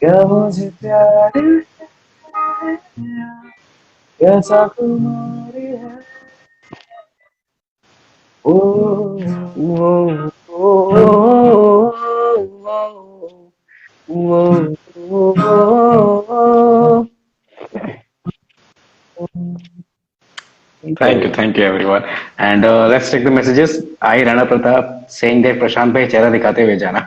Speaker 2: क्या मुझे प्यार कैसा कुमारी है ओ
Speaker 3: वो वो वो वो
Speaker 1: Thank you everyone. And let's take the messages. I Rana Pratap saying that Prashant bhai चेहरा दिखाते हुए जाना.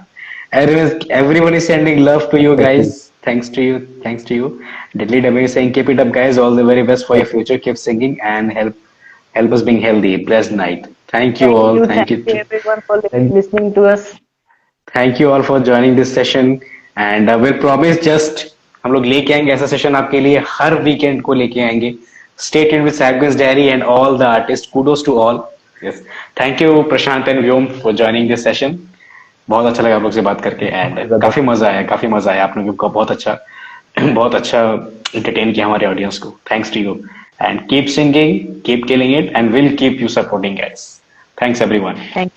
Speaker 1: Everyone is sending love to you
Speaker 2: okay
Speaker 1: guys. Thanks to you. Deadly W is saying keep it up guys. All the very best for your
Speaker 2: okay
Speaker 1: future. Keep singing and help us being healthy. Blessed night. Thank you all.
Speaker 3: thank you everyone for
Speaker 2: thank
Speaker 3: listening to us.
Speaker 1: Thank you all for joining this session. And we'll promise just हम लोग लेके आएंगे ऐसा session आपके लिए हर weekend को लेके आएंगे. Stay tuned with Sagwin's Diary and all the artists. Kudos to all. Yes. Thank you Prashant and Vyom for joining this session. बहुत अच्छा लगा आप लोग से बात करके एंड काफी मजा आया आप लोगों को बहुत अच्छा एंटरटेन किया हमारे ऑडियंस को. Thanks to you and keep singing keep killing it and will keep you supporting guys. Thanks everyone.
Speaker 3: Thank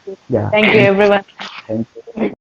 Speaker 3: you.
Speaker 2: yeah
Speaker 3: Thank you everyone.
Speaker 2: thank you